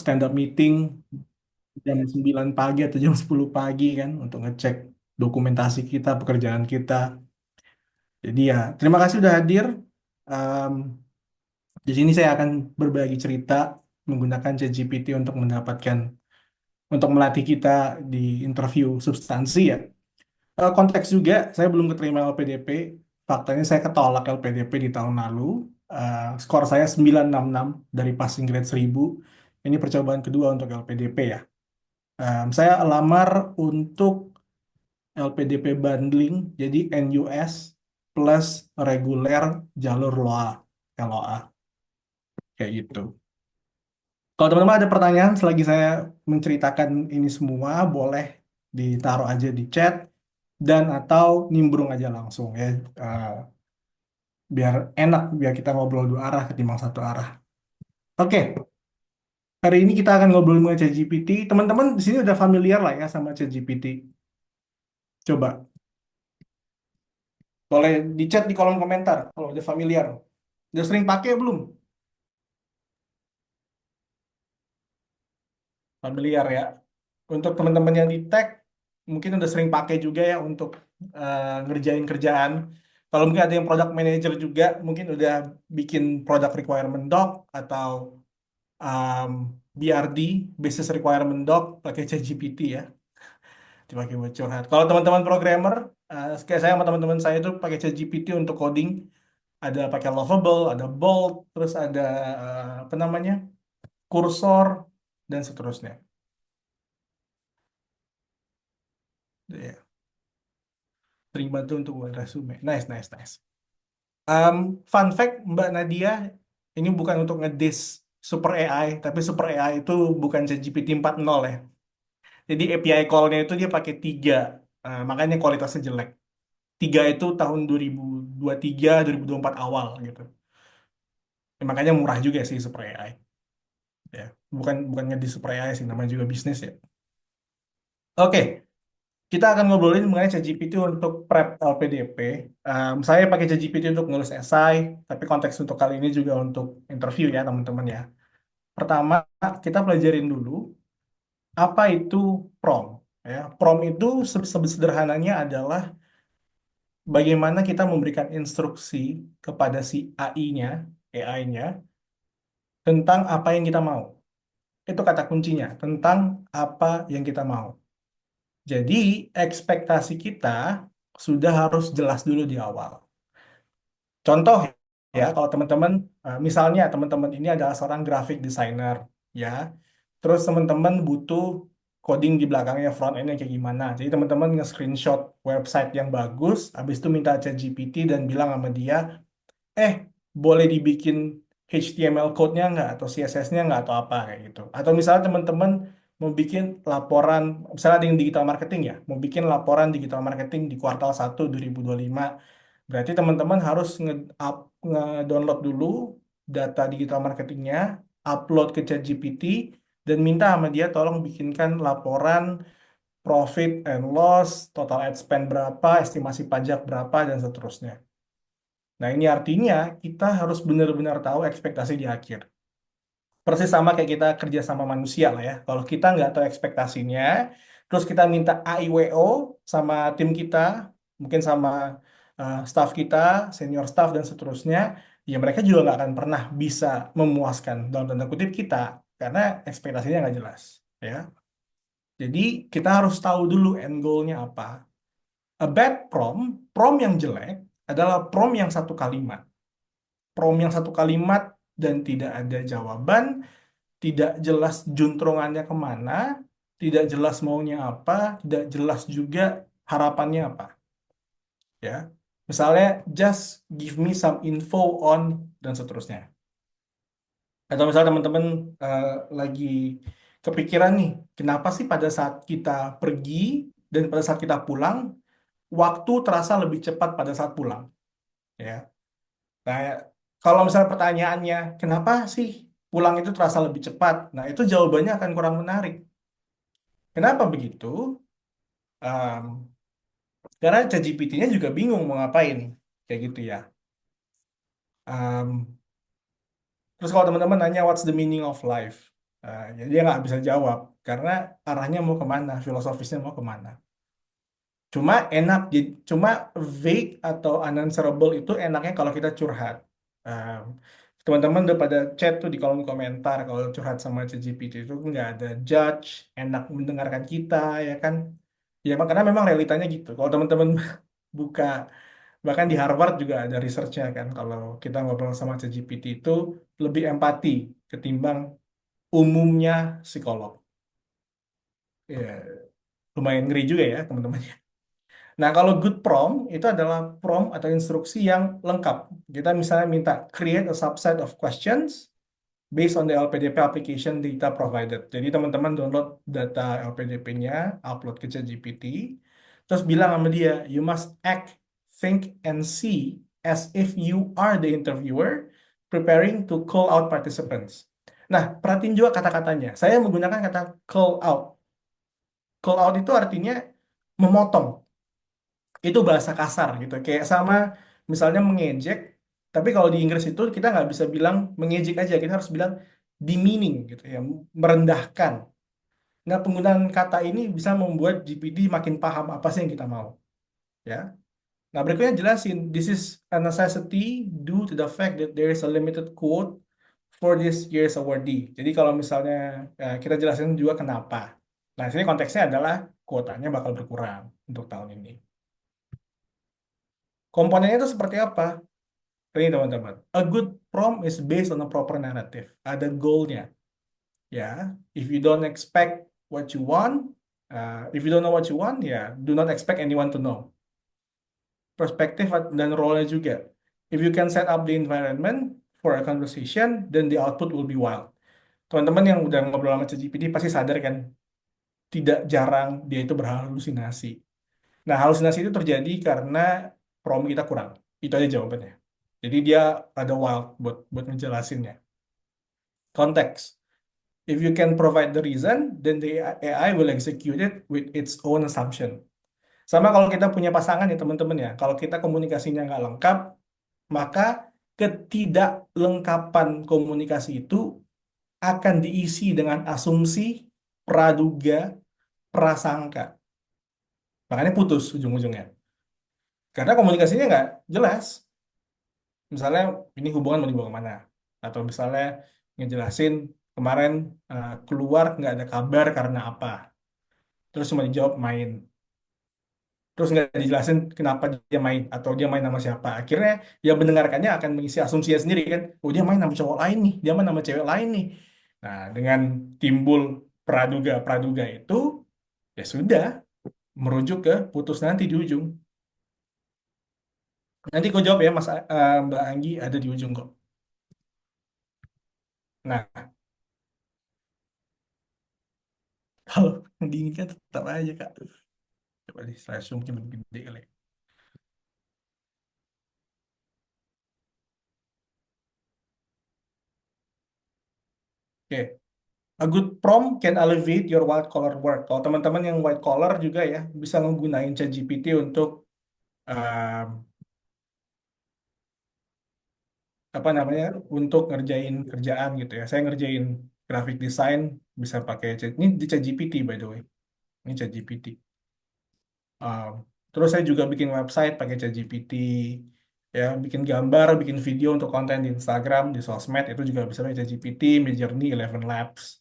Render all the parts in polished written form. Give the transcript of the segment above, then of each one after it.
stand up meeting jam 9 pagi atau jam 10 pagi kan untuk ngecek dokumentasi kita, pekerjaan kita. Jadi ya, terima kasih udah hadir. Em, di sini saya akan berbagi cerita menggunakan ChatGPT untuk melatih kita di interview substansi ya. Konteks juga, saya belum keterima LPDP. Faktanya saya ketolak LPDP di tahun lalu. Skor saya 966 dari passing grade 1000. Ini percobaan kedua untuk LPDP ya. Saya lamar untuk LPDP bundling, jadi NUS plus reguler jalur LOA, LOA, kayak gitu. Kalau teman-teman ada pertanyaan selagi saya menceritakan ini semua, boleh ditaruh aja di chat dan atau nimbrung aja langsung ya. Eh, biar enak, biar kita ngobrol dua arah ketimbang satu arah. Oke, hari ini kita akan ngobrol mengenai ChatGPT. Teman-teman di sini udah familiar lah ya sama ChatGPT. Coba boleh di chat di kolom komentar kalau udah familiar. Udah sering pakai belum? Familiar ya. Untuk teman-teman yang di tech, mungkin udah sering pakai juga ya untuk ngerjain kerjaan. Kalau mungkin ada yang product manager juga, mungkin udah bikin product requirement doc atau um, BRD, business requirement doc, pakai ChatGPT ya, dipakai buat curhat. Kalau teman-teman programmer, kayak saya sama teman-teman saya itu pakai ChatGPT untuk coding, ada pakai Lovable, ada Bolt, terus ada apa namanya, Cursor, dan seterusnya. Ya, sering bantu untuk buat resume. Nice, nice, nice. Fun fact, Mbak Nadia, ini bukan untuk ngediss Super AI, tapi Super AI itu bukan ChatGPT 4.0 ya. Jadi API call-nya itu dia pakai 3, makanya kualitasnya jelek. 3 itu tahun 2023, 2024 awal gitu. Ya, makanya murah juga sih Super AI. Ya, bukan bukan ngediss Super AI sih, namanya juga bisnis ya. Oke, kita akan ngobrolin mengenai ChatGPT untuk prep LPDP. Saya pakai ChatGPT untuk nulis esai, tapi konteks untuk kali ini juga untuk interview ya teman-teman ya. Pertama, kita pelajarin dulu apa itu prompt. Ya, prompt itu sederhananya adalah bagaimana kita memberikan instruksi kepada si AI-nya, AI-nya tentang apa yang kita mau. Itu kata kuncinya, tentang apa yang kita mau. Jadi, ekspektasi kita sudah harus jelas dulu di awal. Contoh ya, kalau teman-teman, misalnya teman-teman ini adalah seorang graphic designer, ya. Terus teman-teman butuh coding di belakangnya front end kayak gimana. Jadi teman-teman nge-screenshot website yang bagus, habis itu minta ChatGPT dan bilang sama dia, boleh dibikin HTML code-nya nggak, atau CSS-nya nggak, atau apa kayak gitu. Atau misalnya teman-teman mau bikin laporan, misalnya ada yang digital marketing ya, mau bikin laporan digital marketing di kuartal 1 2025. Berarti teman-teman harus nge-download dulu data digital marketingnya, upload ke ChatGPT, dan minta sama dia tolong bikinkan laporan profit and loss, total ad spend berapa, estimasi pajak berapa, dan seterusnya. Nah, ini artinya kita harus benar-benar tahu ekspektasi di akhir. Persis sama kayak kita kerja sama manusia lah ya. Kalau kita nggak tahu ekspektasinya, terus kita minta AIWO sama tim kita, mungkin sama staff kita, senior staff dan seterusnya, ya mereka juga nggak akan pernah bisa memuaskan dalam tanda kutip kita karena ekspektasinya nggak jelas, ya. Jadi kita harus tahu dulu end goal-nya apa. A bad prompt, prompt yang jelek adalah prompt yang satu kalimat. Prompt yang satu kalimat dan tidak ada jawaban, tidak jelas juntrungannya kemana, tidak jelas maunya apa, tidak jelas juga harapannya apa. Ya, misalnya just give me some info on dan seterusnya. Atau misalnya teman-teman eh, lagi kepikiran nih, kenapa sih pada saat kita pergi dan pada saat kita pulang, waktu terasa lebih cepat pada saat pulang, ya. Nah, kalau misalnya pertanyaannya, kenapa sih pulang itu terasa lebih cepat? Nah, itu jawabannya akan kurang menarik. Kenapa begitu? Em, karena ChatGPT-nya juga bingung mau ngapain, kayak gitu ya. Em, terus kalau teman-teman nanya, what's the meaning of life? Ya dia nggak bisa jawab karena arahnya mau kemana, filosofisnya mau kemana. Cuma enak, cuma vague atau unanswerable itu enaknya kalau kita curhat. Um, Teman-teman udah pada chat tuh di kolom komentar kalau curhat sama ChatGPT itu nggak ada judge, enak mendengarkan kita ya kan. Ya karena memang realitanya gitu. Kalau teman-teman buka, bahkan di Harvard juga ada researchnya kan, kalau kita ngobrol sama ChatGPT itu lebih empati ketimbang umumnya psikolog. Ya, lumayan ngeri juga ya teman-teman. Nah, kalau good prompt itu adalah prompt atau instruksi yang lengkap. Kita misalnya minta create a subset of questions based on the LPDP application data provided. Jadi teman-teman download data LPDP-nya, upload ke ChatGPT, terus bilang sama dia, you must act, think, and see as if you are the interviewer preparing to call out participants. Nah, perhatiin juga kata-katanya. Saya menggunakan kata call out. Call out itu artinya memotong. Itu bahasa kasar gitu, kayak sama misalnya mengejek, tapi kalau di Inggris itu kita nggak bisa bilang mengejek aja, kita harus bilang demeaning gitu ya, merendahkan. Nah, penggunaan kata ini bisa membuat GPT makin paham apa sih yang kita mau, ya. Nah, berikutnya jelasin this is a necessity due to the fact that there is a limited quote for this year's awardee. Jadi kalau misalnya kita jelasin juga kenapa. Nah, sini konteksnya adalah kuotanya bakal berkurang untuk tahun ini. Komponennya itu seperti apa? Ini teman-teman, a good prompt is based on a proper narrative. Ada goalnya, ya. If you don't expect what you want, if you don't know what you want, ya, do not expect anyone to know. Perspektif dan role-nya juga. If you can set up the environment for a conversation, then the output will be wild. Teman-teman yang udah ngobrol sama ChatGPT pasti sadar kan, tidak jarang dia itu berhalusinasi. Nah, halusinasi itu terjadi karena prompt kita kurang. Itu aja jawabannya. Jadi dia ada wild buat ngejelasinnya. Konteks. If you can provide the reason, then the AI will execute it with its own assumption. Sama kalau kita punya pasangan ya teman-teman ya, kalau kita komunikasinya nggak lengkap, maka ketidaklengkapan komunikasi itu akan diisi dengan asumsi, praduga, prasangka. Makanya putus ujung-ujungnya. Karena komunikasinya nggak jelas. Misalnya ini hubungan mau dibawa kemana? Atau misalnya ngejelasin kemarin keluar nggak ada kabar karena apa? Terus cuma dijawab main. Terus nggak dijelasin kenapa dia main atau dia main sama siapa. Akhirnya yang mendengarkannya akan mengisi asumsinya sendiri kan. Oh, dia main sama cowok lain nih, dia main sama cewek lain nih. Nah, dengan timbul praduga-praduga itu, ya sudah, merujuk ke putus nanti di ujung. Nanti kau jawab ya, Mas Mbak Anggi ada di ujung kok. Nah, kalau diinginkan tetap aja Kak. Coba di slide mungkin lebih gede kali. Oke, a good prompt can elevate your white collar work. Kalau teman-teman yang white collar juga ya bisa menggunakan ChatGPT untuk um, apa namanya, untuk ngerjain kerjaan gitu ya. Saya ngerjain graphic design bisa pakai chat. Ini di ChatGPT by the way. Ini ChatGPT. Um, Terus saya juga bikin website pakai ChatGPT, ya, bikin gambar, bikin video untuk konten di Instagram, di sosmed itu juga bisa pakai ChatGPT, Midjourney, Eleven Labs.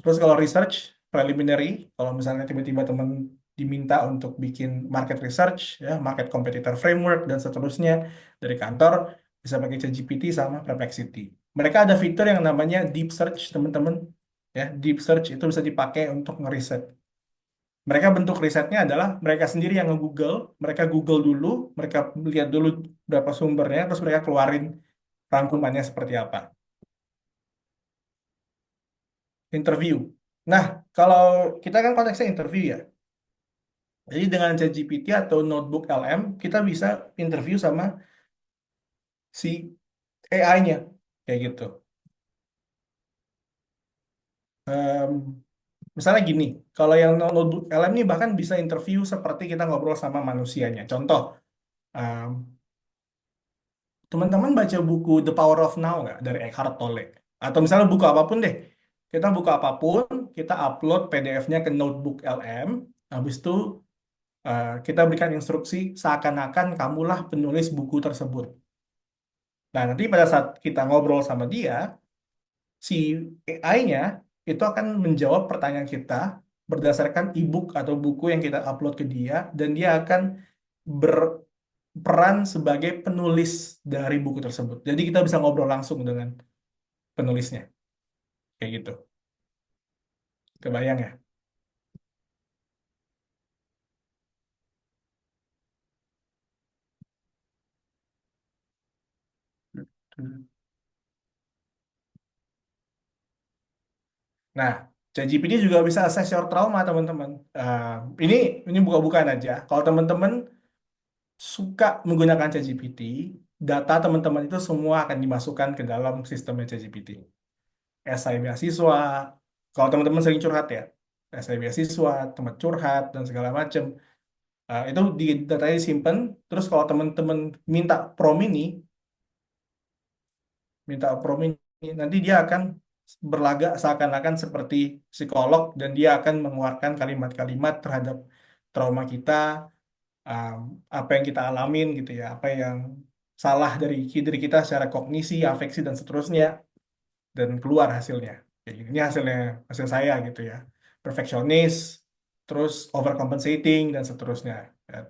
Terus kalau research preliminary, kalau misalnya tiba-tiba teman diminta untuk bikin market research, ya, market competitor framework dan seterusnya dari kantor, bisa pakai ChatGPT sama Perplexity. Mereka ada fitur yang namanya deep search, teman-teman. Ya, deep search itu bisa dipakai untuk ngeriset. Mereka bentuk risetnya adalah mereka sendiri yang nge-Google, mereka Google dulu, mereka lihat dulu berapa sumbernya, terus mereka keluarin rangkumannya seperti apa. Interview. Nah, kalau kita kan konteksnya interview ya. Jadi dengan ChatGPT atau Notebook LM, kita bisa interview sama si AI-nya. Kayak gitu. Em, Misalnya gini, kalau yang Notebook LM ini bahkan bisa interview seperti kita ngobrol sama manusianya. Contoh, em, teman-teman baca buku The Power of Now nggak dari Eckhart Tolle? Atau misalnya buku apapun deh. Kita buka apapun, kita upload PDF-nya ke Notebook LM, habis itu kita berikan instruksi seakan-akan kamulah penulis buku tersebut. Nah, nanti pada saat kita ngobrol sama dia, si AI-nya itu akan menjawab pertanyaan kita berdasarkan e-book atau buku yang kita upload ke dia, dan dia akan berperan sebagai penulis dari buku tersebut. Jadi kita bisa ngobrol langsung dengan penulisnya, kayak gitu. Kebayang ya? Hmm. Nah, ChatGPT juga bisa assess your trauma, teman-teman. Ini ini buka-bukaan aja. Kalau teman-teman suka menggunakan ChatGPT, data teman-teman itu semua akan dimasukkan ke dalam sistemnya ChatGPT. Esai beasiswa, kalau teman-teman sering curhat ya, esai beasiswa, tempat curhat, dan segala macam, itu di datanya disimpan. Terus kalau teman-teman minta prom ini, nanti dia akan berlagak seakan-akan seperti psikolog, dan dia akan mengeluarkan kalimat-kalimat terhadap trauma kita, um, apa yang kita alamin gitu ya, apa yang salah dari diri kita secara kognisi, afeksi dan seterusnya, dan keluar hasilnya. Kayak gini. Ini hasilnya, hasil saya gitu ya. Perfeksionis, terus overcompensating dan seterusnya. Ya.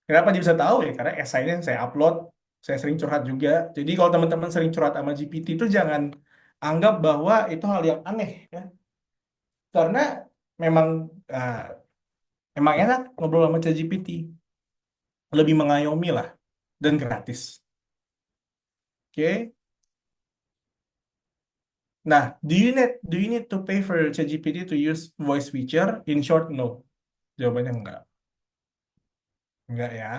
Kenapa dia bisa tahu ya? Karena esainya saya upload, saya sering curhat juga. Jadi kalau teman-teman sering curhat sama GPT itu jangan anggap bahwa itu hal yang aneh ya. Karena memang uh, emang enak ngobrol sama ChatGPT, lebih mengayomi lah dan gratis. Oke. Nah, do you need to pay for ChatGPT to use voice feature? In short, no. Jawabannya enggak. Enggak ya.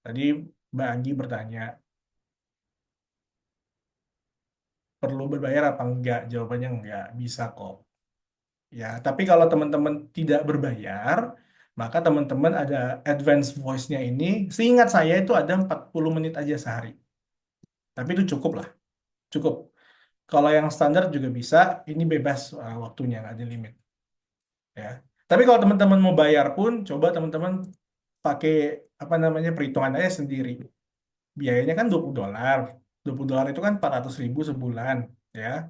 Tadi Mbak Anggi bertanya, perlu berbayar apa enggak? Jawabannya enggak. Bisa kok. Ya, tapi kalau teman-teman tidak berbayar, maka teman-teman ada advance voice-nya ini. Seingat saya itu ada 40 menit aja sehari. Tapi itu cukup lah. Cukup. Kalau yang standar juga bisa, ini bebas waktunya, nggak ada limit. Ya. Tapi kalau teman-teman mau bayar pun, coba teman-teman pakai apa namanya perhitungan aja sendiri. Biayanya kan $20. $20 itu kan 400.000 sebulan, ya.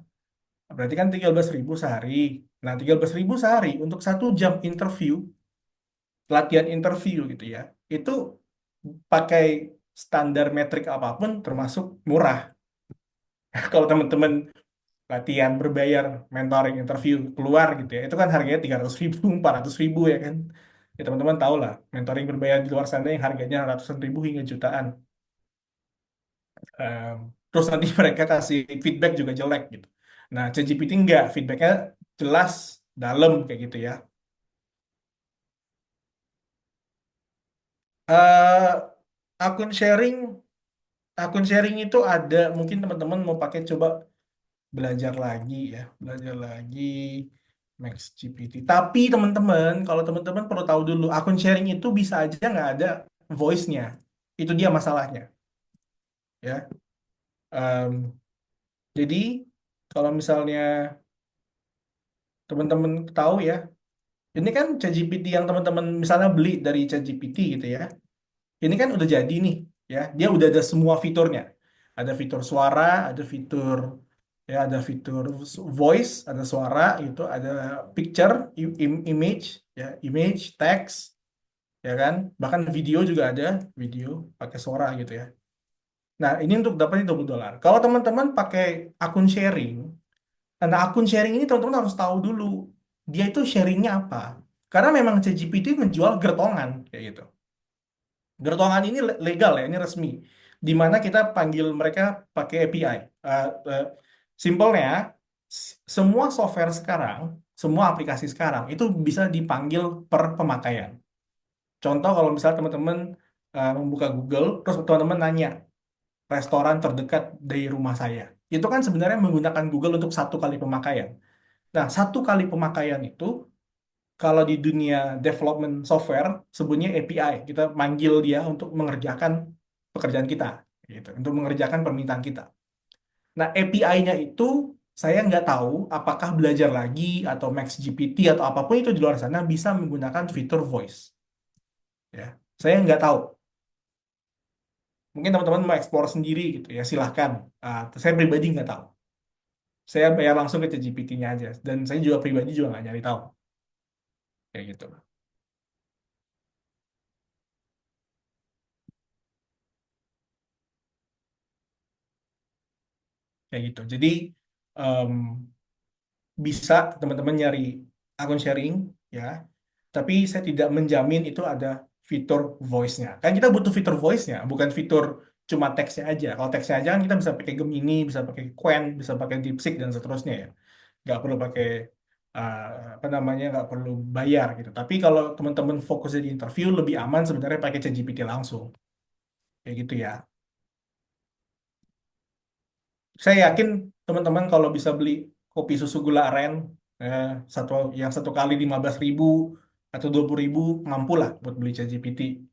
Berarti kan 13.000 sehari. Nah, 13.000 sehari untuk 1 jam interview, latihan interview gitu ya. Itu pakai standar metrik apapun termasuk murah. Kalau teman-teman latihan berbayar, mentoring, interview, keluar gitu ya, itu kan harganya 300.000, 400.000 ya kan. Ya teman-teman tahu lah, mentoring berbayar di luar sana yang harganya ratusan ribu hingga jutaan. Em, Terus nanti mereka kasih feedback juga jelek gitu. Nah, ChatGPT enggak, feedbacknya jelas, dalam kayak gitu ya. eh akun sharing, itu ada, mungkin teman-teman mau pakai, coba belajar lagi ya, belajar lagi Max GPT. Tapi teman-teman, kalau teman-teman perlu tahu dulu, akun sharing itu bisa aja nggak ada voice-nya. Itu dia masalahnya, ya. Em, jadi kalau misalnya teman-teman tahu ya, ini kan ChatGPT yang teman-teman misalnya beli dari ChatGPT gitu ya. Ini kan udah jadi nih, ya. Dia udah ada semua fiturnya. Ada fitur suara, ada fitur, ya, ada fitur voice, ada suara, itu ada picture, image, ya, image, text, ya kan. Bahkan video juga ada, video pakai suara gitu ya. Nah, ini untuk dapetin $20. Kalau teman-teman pakai akun sharing, nah akun sharing ini teman-teman harus tahu dulu dia itu sharingnya apa. Karena memang ChatGPT menjual gertongan kayak gitu. Gertongan ini legal ya, ini resmi. Di mana kita panggil mereka pakai API. Simpelnya, semua software sekarang, semua aplikasi sekarang itu bisa dipanggil per pemakaian. Contoh kalau misalnya teman-teman membuka Google, terus teman-teman nanya restoran terdekat dari rumah saya. Itu kan sebenarnya menggunakan Google untuk 1 kali pemakaian. Nah, 1 kali pemakaian itu kalau di dunia development software sebutnya API. Kita manggil dia untuk mengerjakan pekerjaan kita, gitu, untuk mengerjakan permintaan kita. Nah, API-nya itu Saya nggak tahu apakah belajar lagi atau Max GPT atau apapun itu di luar sana bisa menggunakan fitur voice. Ya, saya nggak tahu. Mungkin teman-teman mau explore sendiri gitu ya, silahkan. Saya pribadi nggak tahu. Saya bayar langsung ke ChatGPT-nya aja. Dan saya juga pribadi juga nggak nyari tahu. Kayak gitu. Kayak gitu. Jadi, em, bisa teman-teman nyari akun sharing ya, tapi saya tidak menjamin itu ada fitur voice-nya. Kan kita butuh fitur voice-nya, bukan fitur cuma teksnya aja. Kalau teksnya aja kan kita bisa pakai Gemini, bisa pakai Qwen, bisa pakai DeepSeek dan seterusnya ya. Nggak perlu pakai uh, apa namanya, nggak perlu bayar gitu. Tapi kalau teman-teman fokusnya di interview, lebih aman sebenarnya pakai ChatGPT langsung. Kayak gitu ya. Saya yakin teman-teman kalau bisa beli kopi susu gula aren, eh, satu yang satu kali 15.000 atau 20.000, mampu lah buat beli ChatGPT.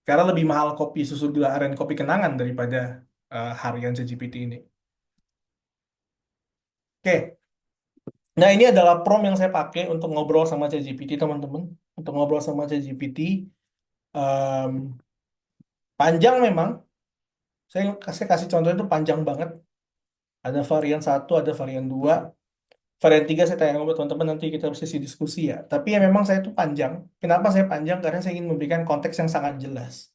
Karena lebih mahal kopi susu gula aren kopi kenangan daripada harian ChatGPT ini. Oke, nah ini adalah prompt yang saya pakai untuk ngobrol sama ChatGPT teman-teman. Untuk ngobrol sama ChatGPT, em, panjang memang. Saya kasih contoh itu panjang banget. Ada varian satu, ada varian dua. Varian 3 saya tanya sama teman-teman, nanti kita sesi diskusi ya. Tapi ya memang saya itu panjang. Kenapa saya panjang? Karena saya ingin memberikan konteks yang sangat jelas.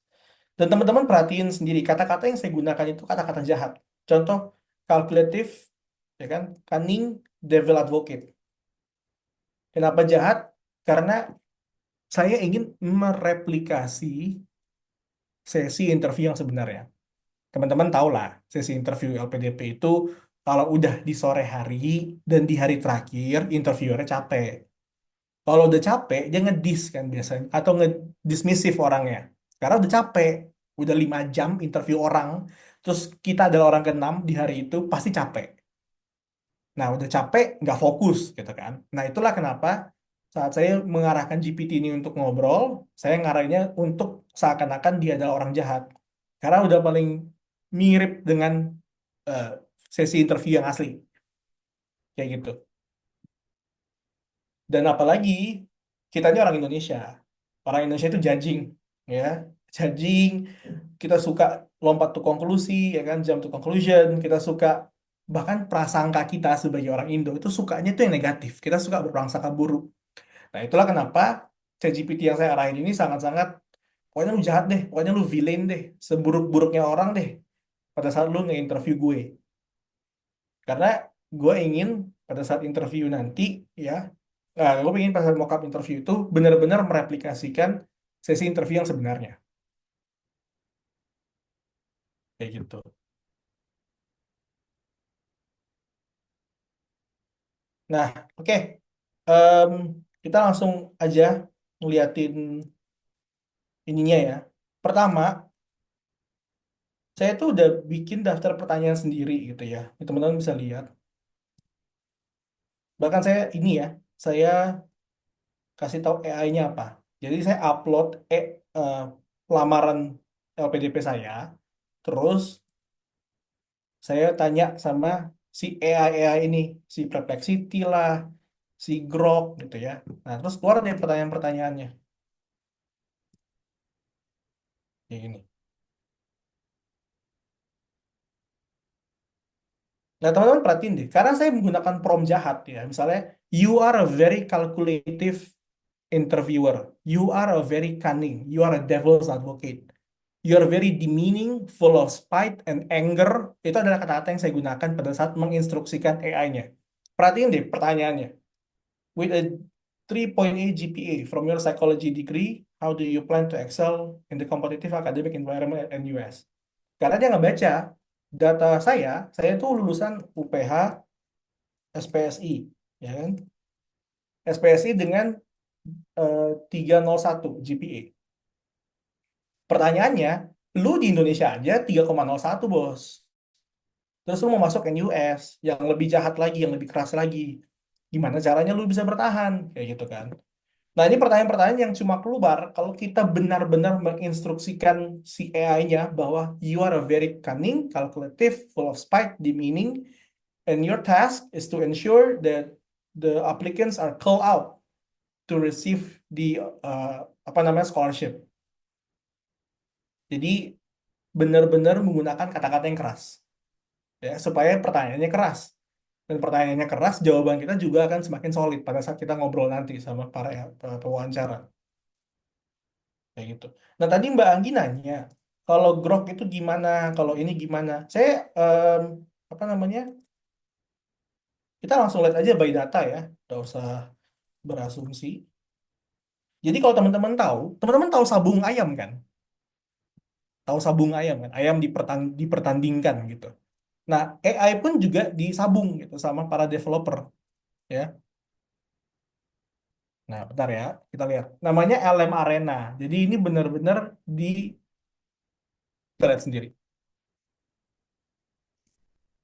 Dan teman-teman perhatiin sendiri, kata-kata yang saya gunakan itu kata-kata jahat. Contoh, kalkulatif, ya kan, cunning, devil advocate. Kenapa jahat? Karena saya ingin mereplikasi sesi interview yang sebenarnya. Teman-teman tahu lah, sesi interview LPDP itu kalau udah di sore hari dan di hari terakhir, interviewernya capek. Kalau udah capek, dia ngedis kan biasanya. Atau ngedismissive orangnya. Karena udah capek. Udah 5 jam interview orang. Terus kita adalah orang keenam di hari itu, pasti capek. Nah, udah capek, nggak fokus gitu kan. Nah, itulah kenapa saat saya mengarahkan GPT ini untuk ngobrol, saya ngarahnya untuk seakan-akan dia adalah orang jahat. Karena udah paling mirip dengan eh, sesi interview yang asli. Kayak gitu. Dan apalagi kita ini orang Indonesia. Orang Indonesia itu judging, ya, judging. Kita suka lompat to konklusi, ya kan, jump to conclusion. Kita suka bahkan prasangka kita sebagai orang Indo itu sukanya itu yang negatif. Kita suka berprasangka buruk. Nah, itulah kenapa ChatGPT yang saya arahin ini sangat-sangat, pokoknya lu jahat deh, pokoknya lu villain deh, seburuk-buruknya orang deh pada saat lu nge-interview gue. Karena gue ingin pada saat interview nanti ya, gue ingin pada saat mock-up interview itu benar-benar mereplikasikan sesi interview yang sebenarnya. Kayak gitu. Nah, oke. Em, kita langsung aja ngeliatin ininya ya. Pertama, saya tuh udah bikin daftar pertanyaan sendiri gitu ya. Ini teman-teman bisa lihat. Bahkan saya ini ya, saya kasih tahu AI-nya apa. Jadi saya upload eh, lamaran LPDP saya, terus saya tanya sama si AI ini, si Perplexity lah, si Grok gitu ya. Nah, terus keluar deh pertanyaan-pertanyaannya. Kayak gini. Nah, teman-teman perhatiin deh, karena saya menggunakan prompt jahat ya. Misalnya, you are a very calculative interviewer. You are a very cunning. You are a devil's advocate. You are very demeaning, full of spite and anger. Itu adalah kata-kata yang saya gunakan pada saat menginstruksikan AI-nya. Perhatiin deh pertanyaannya. With a 3.8 GPA from your psychology degree, how do you plan to excel in the competitive academic environment at US? Karena dia nggak baca data saya itu lulusan UPH SPSI, ya kan? SPSI dengan 301 GPA. Pertanyaannya, lu di Indonesia aja 3,01 bos. Terus lu mau masuk NUS yang lebih jahat lagi, yang lebih keras lagi. Gimana caranya lu bisa bertahan? Kayak gitu kan. Nah, ini pertanyaan-pertanyaan yang cuma keluar kalau kita benar-benar menginstruksikan si AI-nya bahwa you are a very cunning, calculative, full of spite, demeaning, and your task is to ensure that the applicants are called out to receive the apa namanya scholarship. Jadi benar-benar menggunakan kata-kata yang keras, ya, supaya pertanyaannya keras. Dan pertanyaannya keras, jawaban kita juga akan semakin solid pada saat kita ngobrol nanti sama para pewawancara, kayak gitu. Nah tadi Mbak Anggi nanya, kalau grok itu gimana, kalau ini gimana? Saya apa namanya? Kita langsung lihat aja by data ya, nggak usah berasumsi. Jadi kalau teman-teman tahu sabung ayam kan? Tahu sabung ayam kan? Ayam dipertandingkan gitu. Nah, AI pun juga disabung gitu sama para developer ya. Nah, bentar ya, kita lihat. Namanya LM Arena. Jadi ini benar-benar di kita lihat sendiri.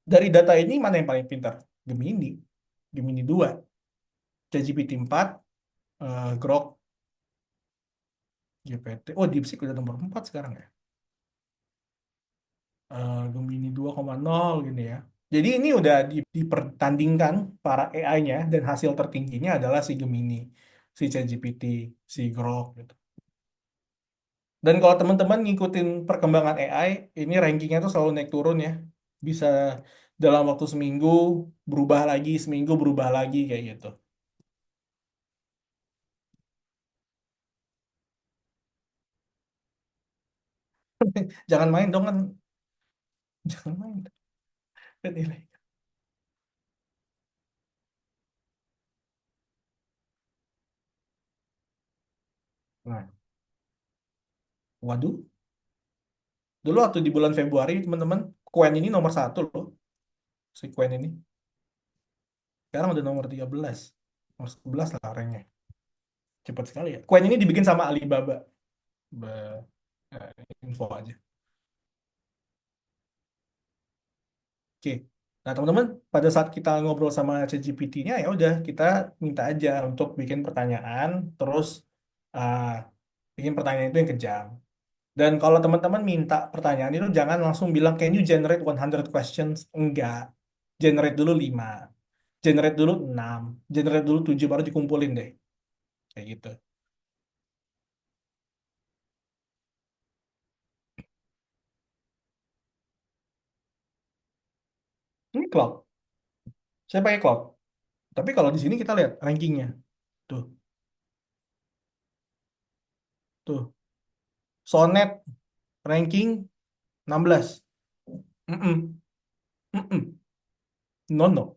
Dari data ini mana yang paling pintar? Gemini. Gemini 2, ChatGPT 4, Grok, GPT. Oh, DeepSeek udah nomor 4 sekarang ya. Gemini 2,0 gini ya. Jadi ini udah dipertandingkan para AI-nya dan hasil tertingginya adalah si Gemini, si ChatGPT, si Grok gitu. Dan kalau teman-teman ngikutin perkembangan AI, ini rankingnya tuh selalu naik turun ya. Bisa dalam waktu seminggu berubah lagi kayak gitu. Jangan main dong kan, jangan main. Kan nilai. Nah, waduh, dulu waktu di bulan Februari teman-teman, Quen ini nomor satu loh, si Quen ini. Sekarang udah nomor 13, nomor 11 lah ranknya. Cepat sekali ya. Quen ini dibikin sama Alibaba. Be- info aja. Oke. Nah, teman-teman, pada saat kita ngobrol sama ChatGPT-nya ya udah kita minta aja untuk bikin pertanyaan, terus uh, bikin pertanyaan itu yang kejam. Dan kalau teman-teman minta pertanyaan itu jangan langsung bilang can you generate 100 questions? Enggak. Generate dulu 5, generate dulu 6, generate dulu 7 baru dikumpulin deh. Kayak gitu. Ini cloud. Saya pakai cloud. Tapi kalau di sini kita lihat rankingnya. Tuh, tuh. Sonnet ranking 16. Mm-mm. Mm-mm. No, no.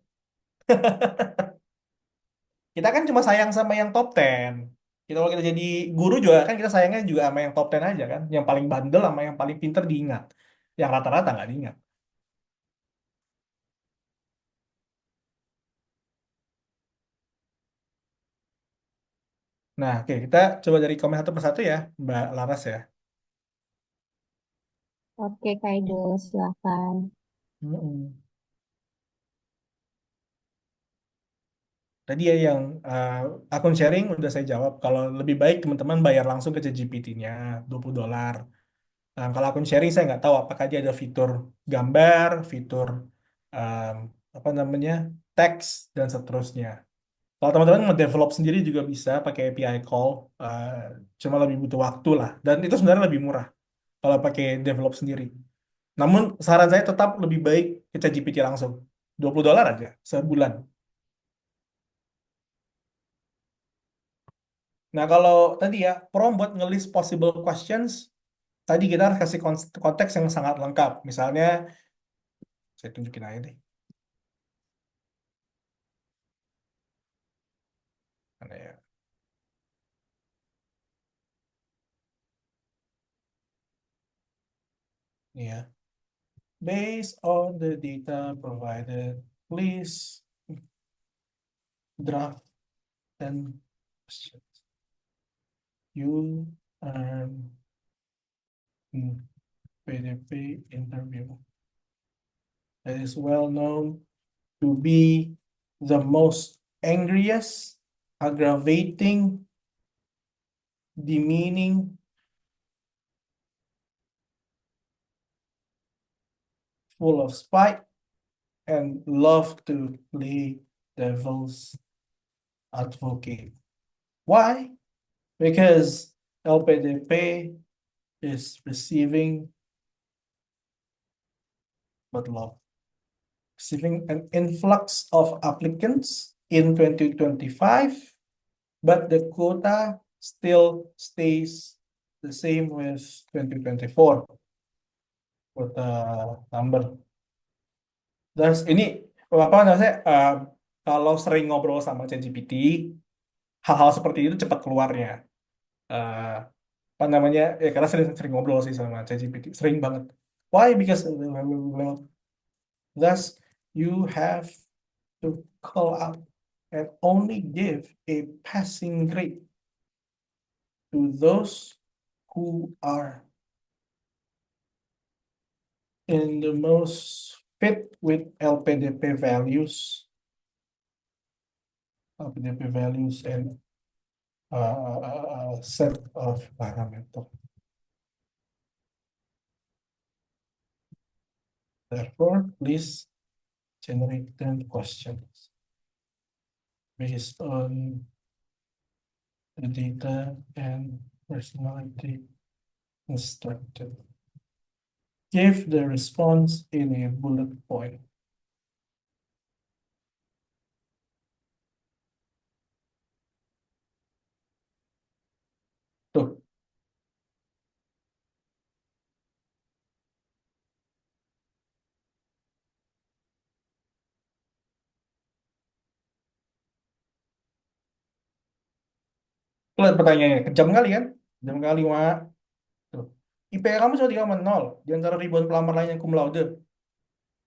Kita kan cuma sayang sama yang top 10. Kita kalau kita jadi guru juga kan kita sayangnya juga sama yang top 10 aja kan. Yang paling bandel sama yang paling pinter diingat. Yang rata-rata nggak diingat. Nah, oke, kita coba dari komen satu persatu ya, Mbak Laras ya. Oke, Kaido, silakan. Mm-mm. Tadi ya yang akun sharing udah saya jawab. Kalau lebih baik teman-teman bayar langsung ke ChatGPT-nya $20. Nah, kalau akun sharing saya nggak tahu apakah dia ada fitur gambar, fitur em, apa namanya teks dan seterusnya. Kalau teman-teman mau develop sendiri juga bisa pakai API call, eh, cuma lebih butuh waktu lah. Dan itu sebenarnya lebih murah kalau pakai develop sendiri. Namun saran saya tetap lebih baik ke ChatGPT langsung. $20 aja sebulan. Nah, kalau tadi ya, prompt buat nge-list possible questions, tadi kita harus kasih konteks yang sangat lengkap. Misalnya, saya tunjukin aja deh. Mana ya? Ini ya. Based on the data provided, please draft and you and PDP interview that is well known to be the most angriest, aggravating, demeaning, full of spite, and love to play devil's advocate. Why? Because LPDP is receiving but love, receiving an influx of applicants in 2025, but the quota still stays the same with 2024 quota number. Terus ini apa namanya? Kalau sering ngobrol sama ChatGPT, hal-hal seperti itu cepat keluarnya. Eh, apa namanya? Ya karena sering ngobrol sih sama ChatGPT, sering banget. Why? Because well, thus you have to call out and only give a passing grade to those who are in the most fit with LPDP values, LPDP values and set of parameters. Therefore, please generate 10 questions based on the data and personality instructed. Give the response in a bullet point. Tuh, lihat pertanyaannya. Kejam kali kan? Kejam kali, Wak. Tuh. IPK kamu cuma 3,0 di antara ribuan pelamar lain yang cum laude.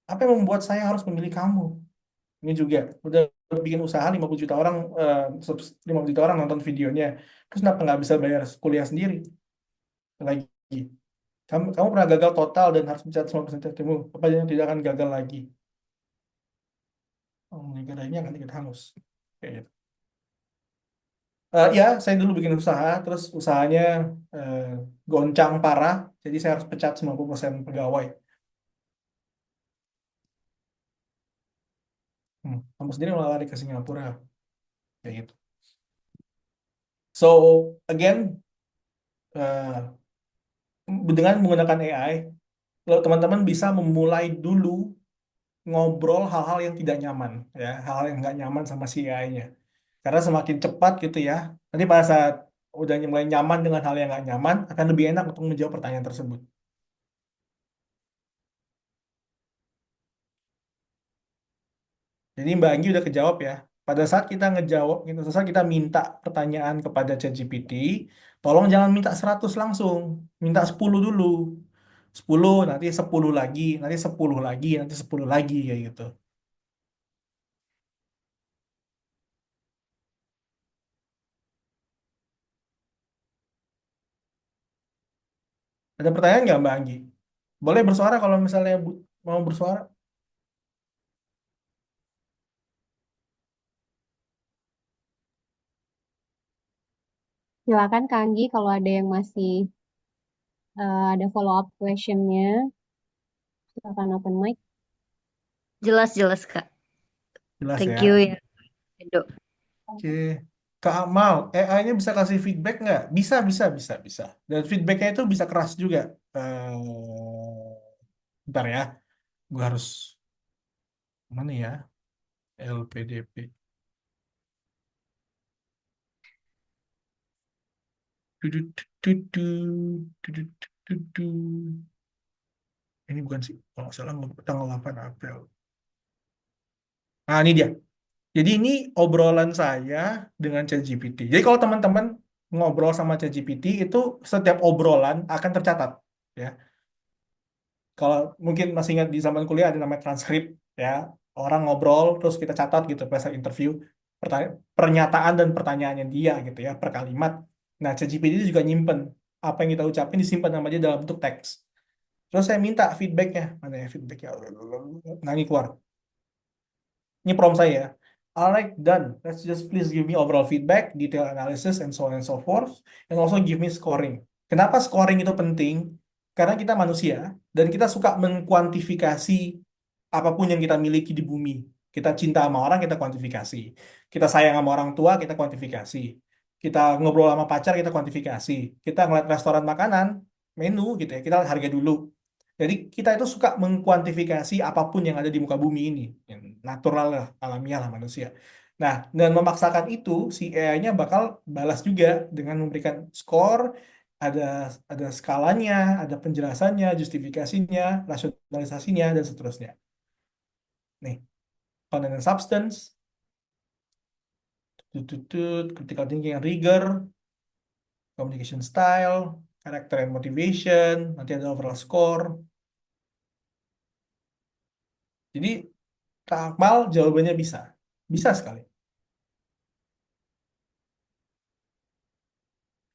Apa yang membuat saya harus memilih kamu? Ini juga udah bikin usaha 50 juta orang, 50 juta orang nonton videonya. Terus kenapa nggak bisa bayar kuliah sendiri? Lagi. Kamu pernah gagal total dan harus mencatat semua pesertamu. Apa yang tidak akan gagal lagi? Oh, negaranya akan ikut hangus. Kayak gitu. Ya, saya dulu bikin usaha, terus usahanya eh, goncang parah, jadi saya harus pecat 90% pegawai. Kamu sendiri malah lari ke Singapura, kayak gitu. So, again, eh, dengan menggunakan AI, kalau teman-teman bisa memulai dulu ngobrol hal-hal yang tidak nyaman, ya, hal-hal yang nggak nyaman sama si AI-nya. Karena semakin cepat gitu ya, nanti pada saat udah mulai nyaman dengan hal yang nggak nyaman, akan lebih enak untuk menjawab pertanyaan tersebut. Jadi Mbak Anggi udah kejawab ya. Pada saat kita ngejawab, pada saat kita minta pertanyaan kepada ChatGPT, tolong jangan minta 100 langsung, minta 10 dulu. 10, nanti 10 lagi, nanti 10 lagi, nanti 10 lagi kayak gitu. Ada pertanyaan nggak Mbak Anggi? Boleh bersuara kalau misalnya mau bersuara. Silakan Kak Anggi kalau ada yang masih ada follow up questionnya, silakan open mic. Jelas, jelas, Kak. Jelas Thank you ya. ya, Edo. Oke. Kak Amal, AI-nya bisa kasih feedback nggak? Bisa, bisa, bisa, bisa. Dan feedbacknya itu bisa keras juga. Bentar ya, gue harus mana ya? LPDP. Dudut, dudut, dudut, dudut. Ini bukan sih, kalau nggak salah tanggal 8 April. Nah, ini dia. Jadi ini obrolan saya dengan ChatGPT. Jadi kalau teman-teman ngobrol sama ChatGPT itu setiap obrolan akan tercatat, ya. Kalau mungkin masih ingat di zaman kuliah ada namanya transkrip, ya. Orang ngobrol terus kita catat gitu pas interview pernyataan dan pertanyaannya dia gitu ya per kalimat. Nah, ChatGPT itu juga nyimpen apa yang kita ucapin disimpan sama dia dalam bentuk teks. Terus saya minta feedbacknya, mana ya feedbacknya? Nah, ini keluar. Ini prompt saya. Alright, done. Let's just please give me overall feedback, detail analysis, and so on and so forth. And also give me scoring. Kenapa scoring itu penting? Karena kita manusia, dan kita suka mengkuantifikasi apapun yang kita miliki di bumi. Kita cinta sama orang, kita kuantifikasi. Kita sayang sama orang tua, kita kuantifikasi. Kita ngobrol sama pacar, kita kuantifikasi. Kita ngeliat restoran makanan, menu gitu ya, kita lihat harga dulu. Jadi kita itu suka mengkuantifikasi apapun yang ada di muka bumi ini. Yang natural lah, alamiah lah manusia. Nah, dan memaksakan itu, si AI-nya bakal balas juga dengan memberikan skor, ada ada skalanya, ada penjelasannya, justifikasinya, rasionalisasinya, dan seterusnya. Nih, content and substance, critical thinking and rigor, communication style, character and motivation, nanti ada overall score. Jadi, Kak Akmal jawabannya bisa. Bisa sekali.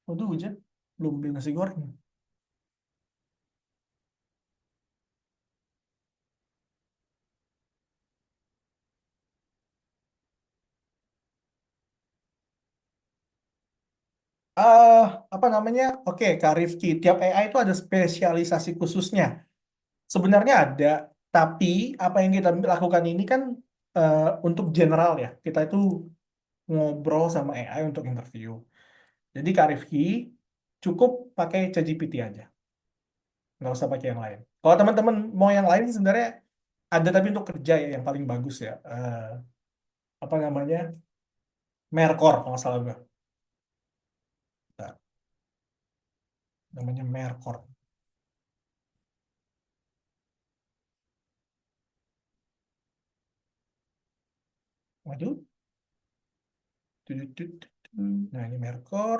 Waduh, hujan. Belum beli nasi goreng. eh Apa namanya? Oke, Kak Rifki, tiap AI itu ada spesialisasi khususnya. Sebenarnya ada, tapi apa yang kita lakukan ini kan untuk general ya. Kita itu ngobrol sama AI untuk interview. Jadi Kak Rifki cukup pakai ChatGPT aja, nggak usah pakai yang lain. Kalau teman-teman mau yang lain sebenarnya ada tapi untuk kerja ya yang paling bagus ya. Apa namanya? Merkor kalau nggak salah gue. Nah, namanya Merkor. Waduh. Tut, tut, tut. Nah ini Merkor.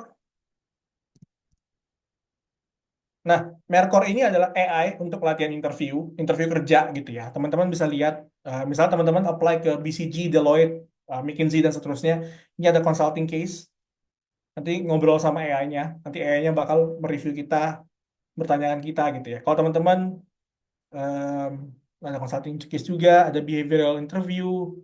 Nah, Merkor ini adalah AI untuk latihan interview kerja gitu ya. Teman-teman bisa lihat, misalnya teman-teman apply ke BCG, Deloitte, McKinsey, dan seterusnya. Ini ada consulting case. Nanti ngobrol sama AI-nya. Nanti AI-nya bakal mereview kita, bertanyakan kita gitu ya. Kalau teman-teman em, ada consulting case juga, ada behavioral interview,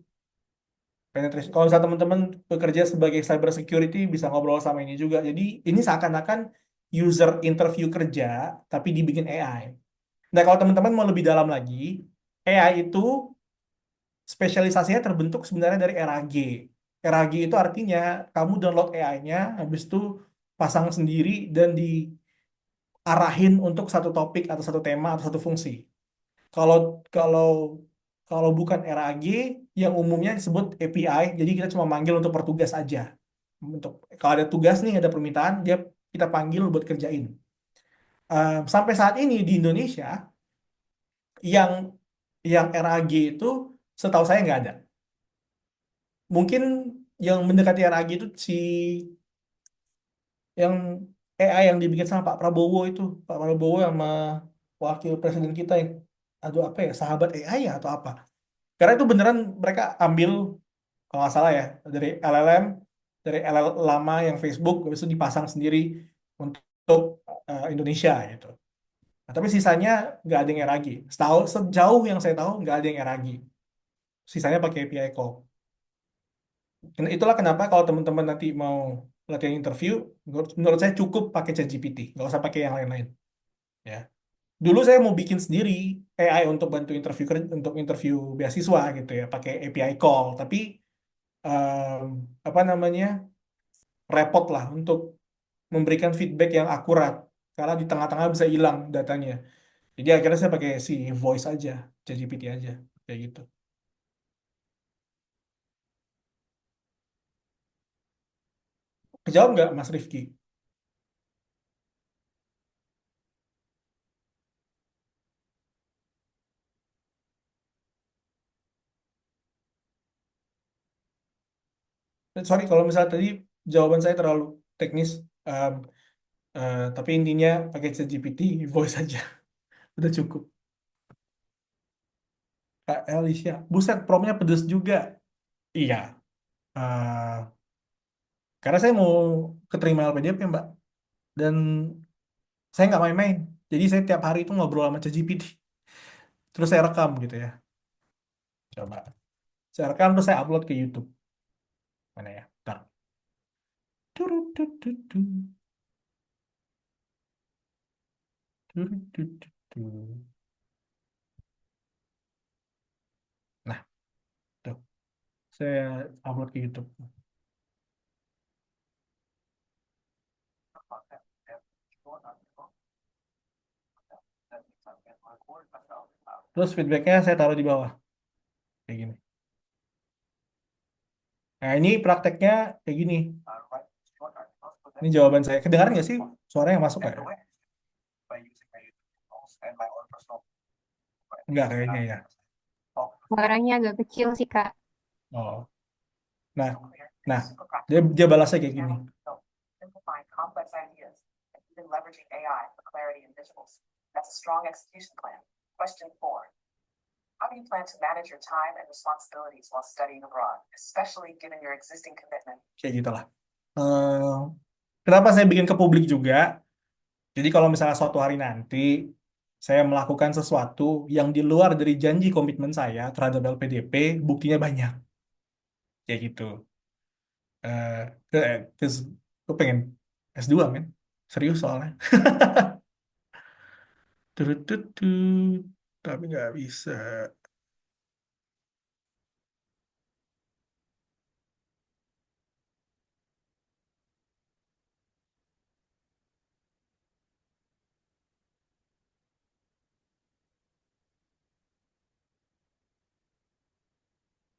penetration. Kalau misalnya teman-teman bekerja sebagai cyber security, bisa ngobrol sama ini juga. Jadi ini seakan-akan user interview kerja, tapi dibikin AI. Nah, kalau teman-teman mau lebih dalam lagi, AI itu spesialisasinya terbentuk sebenarnya dari RAG. RAG itu artinya kamu download AI-nya, habis itu pasang sendiri dan diarahin untuk satu topik atau satu tema atau satu fungsi. Kalau kalau kalau bukan RAG, yang umumnya disebut API, jadi kita cuma manggil untuk pertugas aja. Untuk kalau ada tugas nih, ada permintaan, dia kita panggil buat kerjain. Sampai saat ini di Indonesia yang RAG itu setahu saya nggak ada. Mungkin yang mendekati RAG itu si yang AI yang dibikin sama Pak Prabowo itu, Pak Prabowo sama wakil presiden kita yang aduh apa ya, sahabat AI ya atau apa. Karena itu beneran mereka ambil kalau nggak salah ya dari LLM, dari LL lama yang Facebook habis itu dipasang sendiri untuk Indonesia gitu. Nah, tapi sisanya nggak ada yang RAG. Sejauh yang saya tahu nggak ada yang RAG. Sisanya pakai API call. Dan itulah kenapa kalau teman-teman nanti mau latihan interview, menurut saya cukup pakai ChatGPT, nggak usah pakai yang lain-lain. Ya. Dulu saya mau bikin sendiri AI untuk bantu interview untuk interview beasiswa gitu ya, pakai API call. Tapi em, apa namanya repot lah untuk memberikan feedback yang akurat, karena di tengah-tengah bisa hilang datanya. Jadi akhirnya saya pakai si voice aja, ChatGPT aja, kayak gitu. Kejawab nggak, Mas Rifki? Sorry kalau misalnya tadi jawaban saya terlalu teknis, em, tapi intinya pakai ChatGPT, voice aja, udah cukup. Kak Alicia, buset, promnya pedes juga. Iya, eh, karena saya mau keterima LPDP, Mbak, dan saya nggak main-main. Jadi saya tiap hari itu ngobrol sama ChatGPT, terus saya rekam gitu ya. Coba, saya rekam terus saya upload ke YouTube. Mana ya? Ntar. Turutututu, turutututu. Saya upload ke YouTube. Terus feedbacknya saya taruh di bawah kayak gini. Nah ini prakteknya kayak gini. Ini jawaban saya. Kedengaran nggak sih suaranya masuk nggak ya? Enggak kayaknya ya. Suaranya agak kecil sih, Kak. Oh. Nah, nah dia balasnya kayak gini. Simplifying complex ideas and even leveraging AI for clarity and visuals. That's a strong execution plan. Question 4. How do you plan to manage your time and responsibilities while studying abroad, especially given your existing commitment? Kayak gitulah. Eh, Kenapa saya bikin ke publik juga? Jadi kalau misalnya suatu hari nanti saya melakukan sesuatu yang di luar dari janji komitmen saya terhadap LPDP, buktinya banyak. Kayak gitu. Eh, Terus gue pengen S2 men. Serius soalnya. Turut-tutut. Tapi nggak bisa.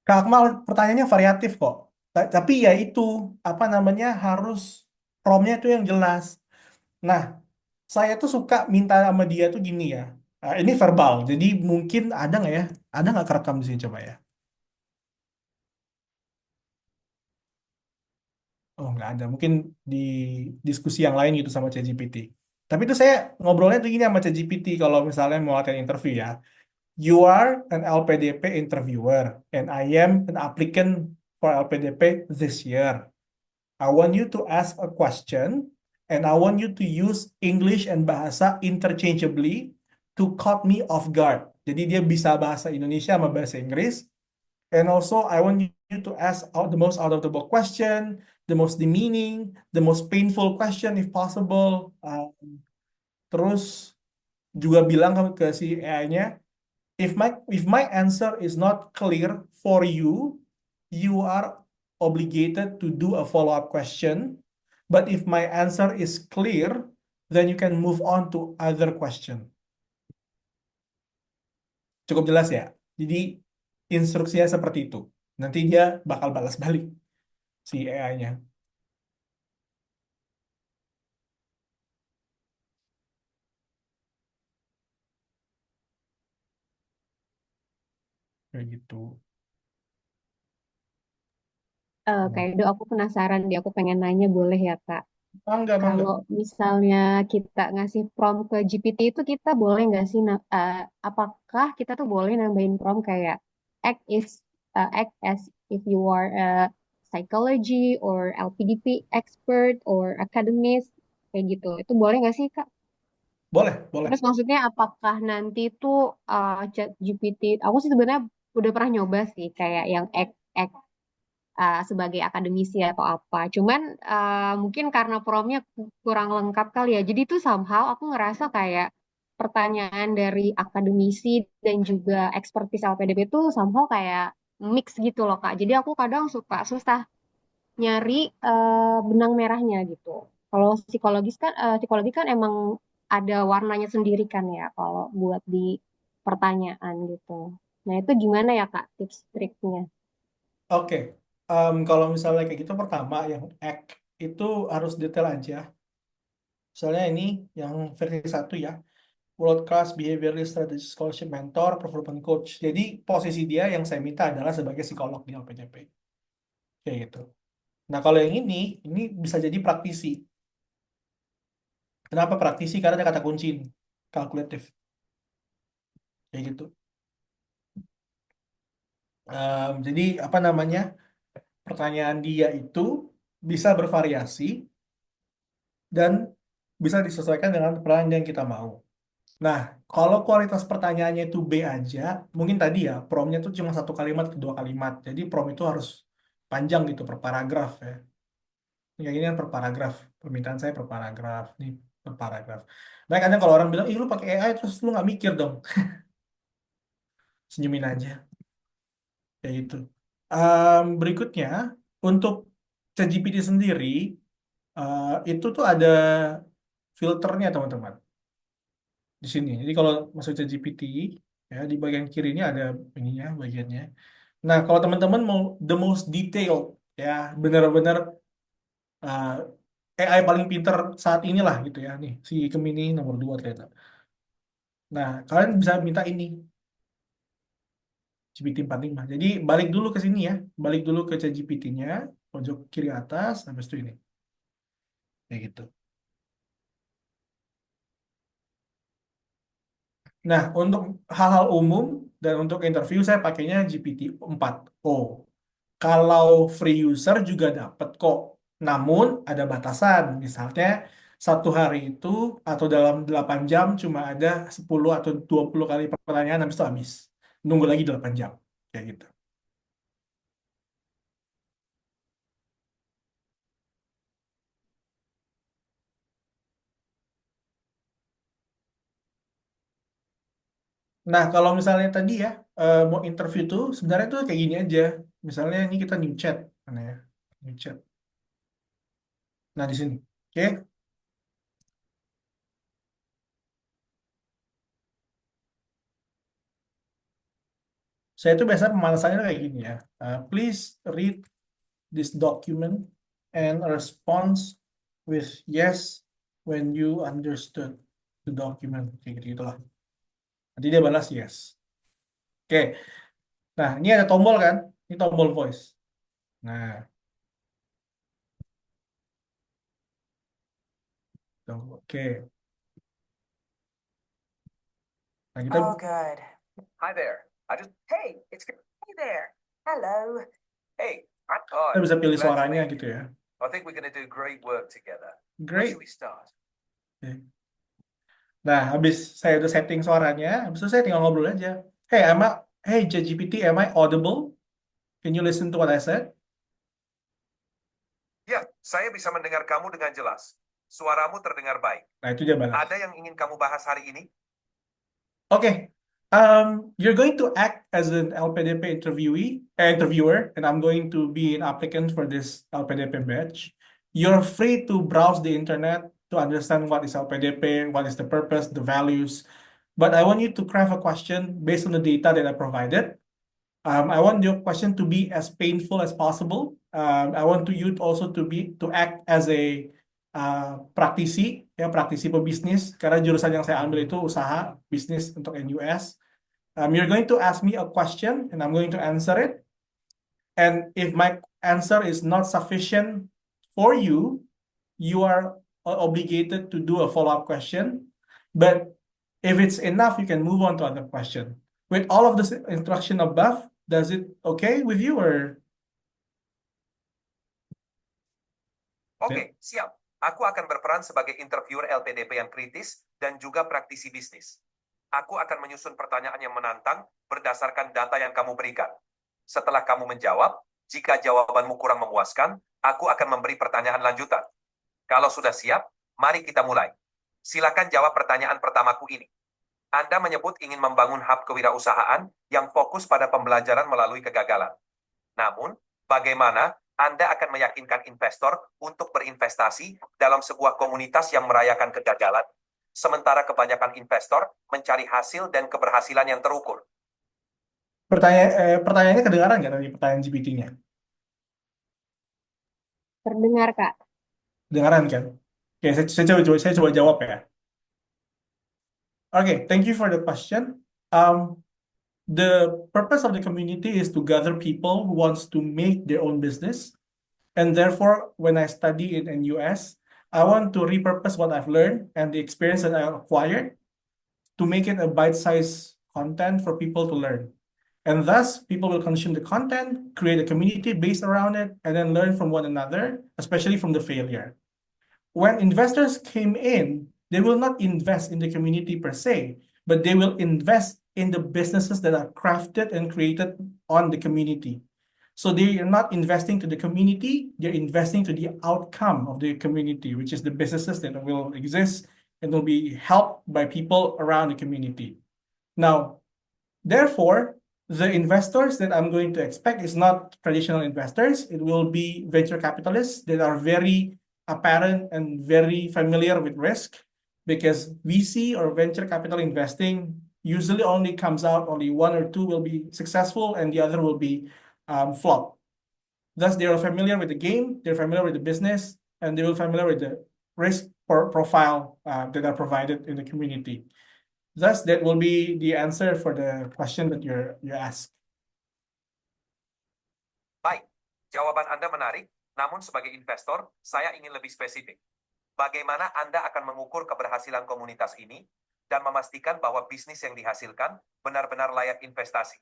Kak Akmal pertanyaannya variatif kok. Tapi ya itu apa namanya harus promnya itu yang jelas. Nah, saya tuh suka minta sama dia tuh gini ya. Ini verbal, jadi mungkin ada nggak ya? Ada nggak kerekam di sini coba ya? Oh nggak ada, mungkin di diskusi yang lain gitu sama ChatGPT. Tapi itu saya ngobrolnya tuh gini sama ChatGPT kalau misalnya mau latihan interview ya. You are an LPDP interviewer and I am an applicant for LPDP this year. I want you to ask a question and I want you to use English and bahasa interchangeably to caught me off guard. Jadi dia bisa bahasa Indonesia sama bahasa Inggris. And also I want you to ask out the most out of the box question, the most demeaning, the most painful question if possible. Terus juga bilang ke si AI-nya, if my answer is not clear for you, you are obligated to do a follow-up question. But if my answer is clear, then you can move on to other question. Cukup jelas ya? Jadi instruksinya seperti itu. Nanti dia bakal balas balik si AI-nya. Kayak gitu. Kak Edo, aku penasaran deh, aku pengen nanya boleh ya, Kak? Bangga, bangga. Kalau misalnya kita ngasih prompt ke GPT itu kita boleh nggak sih, apakah kita tuh boleh nambahin prompt kayak act as if you are a psychology or LPDP expert or academist kayak gitu. Itu boleh nggak sih, Kak? Boleh, boleh. Terus maksudnya apakah nanti tuh chat GPT, aku sih sebenarnya udah pernah nyoba sih kayak yang act sebagai akademisi atau apa. Cuman mungkin karena promnya kurang lengkap kali ya. Jadi tuh somehow aku ngerasa kayak pertanyaan dari akademisi dan juga ekspertis LPDP itu somehow kayak mix gitu loh Kak. Jadi aku kadang suka susah nyari benang merahnya gitu. Kalau psikologi kan emang ada warnanya sendiri kan ya kalau buat di pertanyaan gitu. Nah, itu gimana ya Kak tips triknya? Oke. Kalau misalnya kayak gitu, pertama yang act itu harus detail aja. Misalnya ini yang versi satu ya. World Class Behaviorist Strategy Scholarship Mentor, Performance Coach. Jadi posisi dia yang saya minta adalah sebagai psikolog di LPDP. Kayak gitu. Nah, kalau yang ini bisa jadi praktisi. Kenapa praktisi? Karena ada kata kunci ini, kalkulatif. Kayak gitu. Jadi apa namanya? Pertanyaan dia itu bisa bervariasi dan bisa disesuaikan dengan pertanyaan yang kita mau. Nah, kalau kualitas pertanyaannya itu B aja, mungkin tadi ya, promnya tuh cuma satu kalimat ke dua kalimat. Jadi prom itu harus panjang gitu, per paragraf ya. Yang ini kan per paragraf. Permintaan saya per paragraf. Nih, per paragraf. Nah, kadang kalau orang bilang, ih lu pakai AI terus lu nggak mikir dong. Senyumin aja. Kayak gitu. Berikutnya, untuk ChatGPT sendiri, itu tuh ada filternya teman-teman di sini. Jadi kalau masuk ChatGPT, ya di bagian kiri ini ada ininya bagiannya. Nah, kalau teman-teman mau the most detailed, ya benar-benar uh, AI paling pinter saat inilah gitu ya, nih si Gemini nomor 2 ternyata. Nah, kalian bisa minta ini GPT-45. Jadi balik dulu ke sini ya, balik dulu ke ChatGPT-nya, pojok kiri atas, habis itu ini, kayak gitu. Nah, untuk hal-hal umum dan untuk interview saya pakainya GPT-4o. Kalau free user juga dapat kok. Namun ada batasan. Misalnya satu hari itu atau dalam 8 jam cuma ada 10 atau 20 kali pertanyaan habis itu habis. Nunggu lagi 8 jam. Kayak gitu. Nah, kalau misalnya tadi ya mau interview tuh sebenarnya tuh kayak gini aja. Misalnya ini kita new chat, mana ya? New chat. Nah, di sini. Oke. Saya tuh biasa pemanasannya kayak gini ya. Please read this document and a response with yes when you understood the document. Kayak gitu gitulah. Nanti dia balas yes. Oke. Nah, ini ada tombol kan? Ini tombol voice. Nah, oke. Nah, kita Oh, good. Hi there. Hey, it's good. Hey there. Hello. Hey, I'm kita Todd. bisa pilih Glad to suaranya meet gitu you. ya. I think we're going to do great work together. Where Great. should we start? Oke. Nah, habis saya udah setting suaranya, habis itu saya tinggal ngobrol aja. Hey ChatGPT, am I audible? Can you listen to what I said? Ya, saya bisa mendengar kamu dengan jelas. Suaramu terdengar baik. Nah, itu dia balas. Ada yang ingin kamu bahas hari ini? Okay. You're going to act as an LPDP interviewer, and I'm going to be an applicant for this LPDP batch. You're free to browse the internet to understand what is LPDP, what is the purpose, the values. But I want you to craft a question based on the data that I provided. I want your question to be as painful as possible. I want you also to act as a praktisi pebisnis, karena jurusan yang saya ambil itu usaha bisnis untuk NUS. You're going to ask me a question and I'm going to answer it. And if my answer is not sufficient for you, you are obligated to do a follow-up question. But if it's enough, you can move on to other question. With all of this instruction above, does it okay with you or? Oke, siap. Aku akan berperan sebagai interviewer LPDP yang kritis dan juga praktisi bisnis. Aku akan menyusun pertanyaan yang menantang berdasarkan data yang kamu berikan. Setelah kamu menjawab, jika jawabanmu kurang memuaskan, aku akan memberi pertanyaan lanjutan. Kalau sudah siap, mari kita mulai. Silakan jawab pertanyaan pertamaku ini. Anda menyebut ingin membangun hub kewirausahaan yang fokus pada pembelajaran melalui kegagalan. Namun, bagaimana Anda akan meyakinkan investor untuk berinvestasi dalam sebuah komunitas yang merayakan kegagalan, sementara kebanyakan investor mencari hasil dan keberhasilan yang terukur? Pertanyaannya kedengaran nggak tadi pertanyaan GPT-nya? Terdengar, Kak. Kedengaran kan? Oke, saya coba jawab ya. Okay, thank you for the question. The purpose of the community is to gather people who wants to make their own business. And therefore, when I study in NUS, I want to repurpose what I've learned and the experience that I acquired to make it a bite-sized content for people to learn. And thus, people will consume the content, create a community based around it, and then learn from one another, especially from the failure. When investors came in, they will not invest in the community per se, but they will invest in the businesses that are crafted and created on the community. So they are not investing to the community, they're investing to the outcome of the community, which is the businesses that will exist and will be helped by people around the community. Now, therefore, the investors that I'm going to expect is not traditional investors. It will be venture capitalists that are very apparent and very familiar with risk, because VC or venture capital investing usually only comes out, only one or two will be successful and the other will be flop. Thus, they are familiar with the game, they're familiar with the business, and they will familiar with the risk profile that are provided in the community. Thus, that will be the answer for the question that you asked. Baik, jawaban Anda menarik, namun sebagai investor, saya ingin lebih spesifik. Bagaimana Anda akan mengukur keberhasilan komunitas ini dan memastikan bahwa bisnis yang dihasilkan benar-benar layak investasi?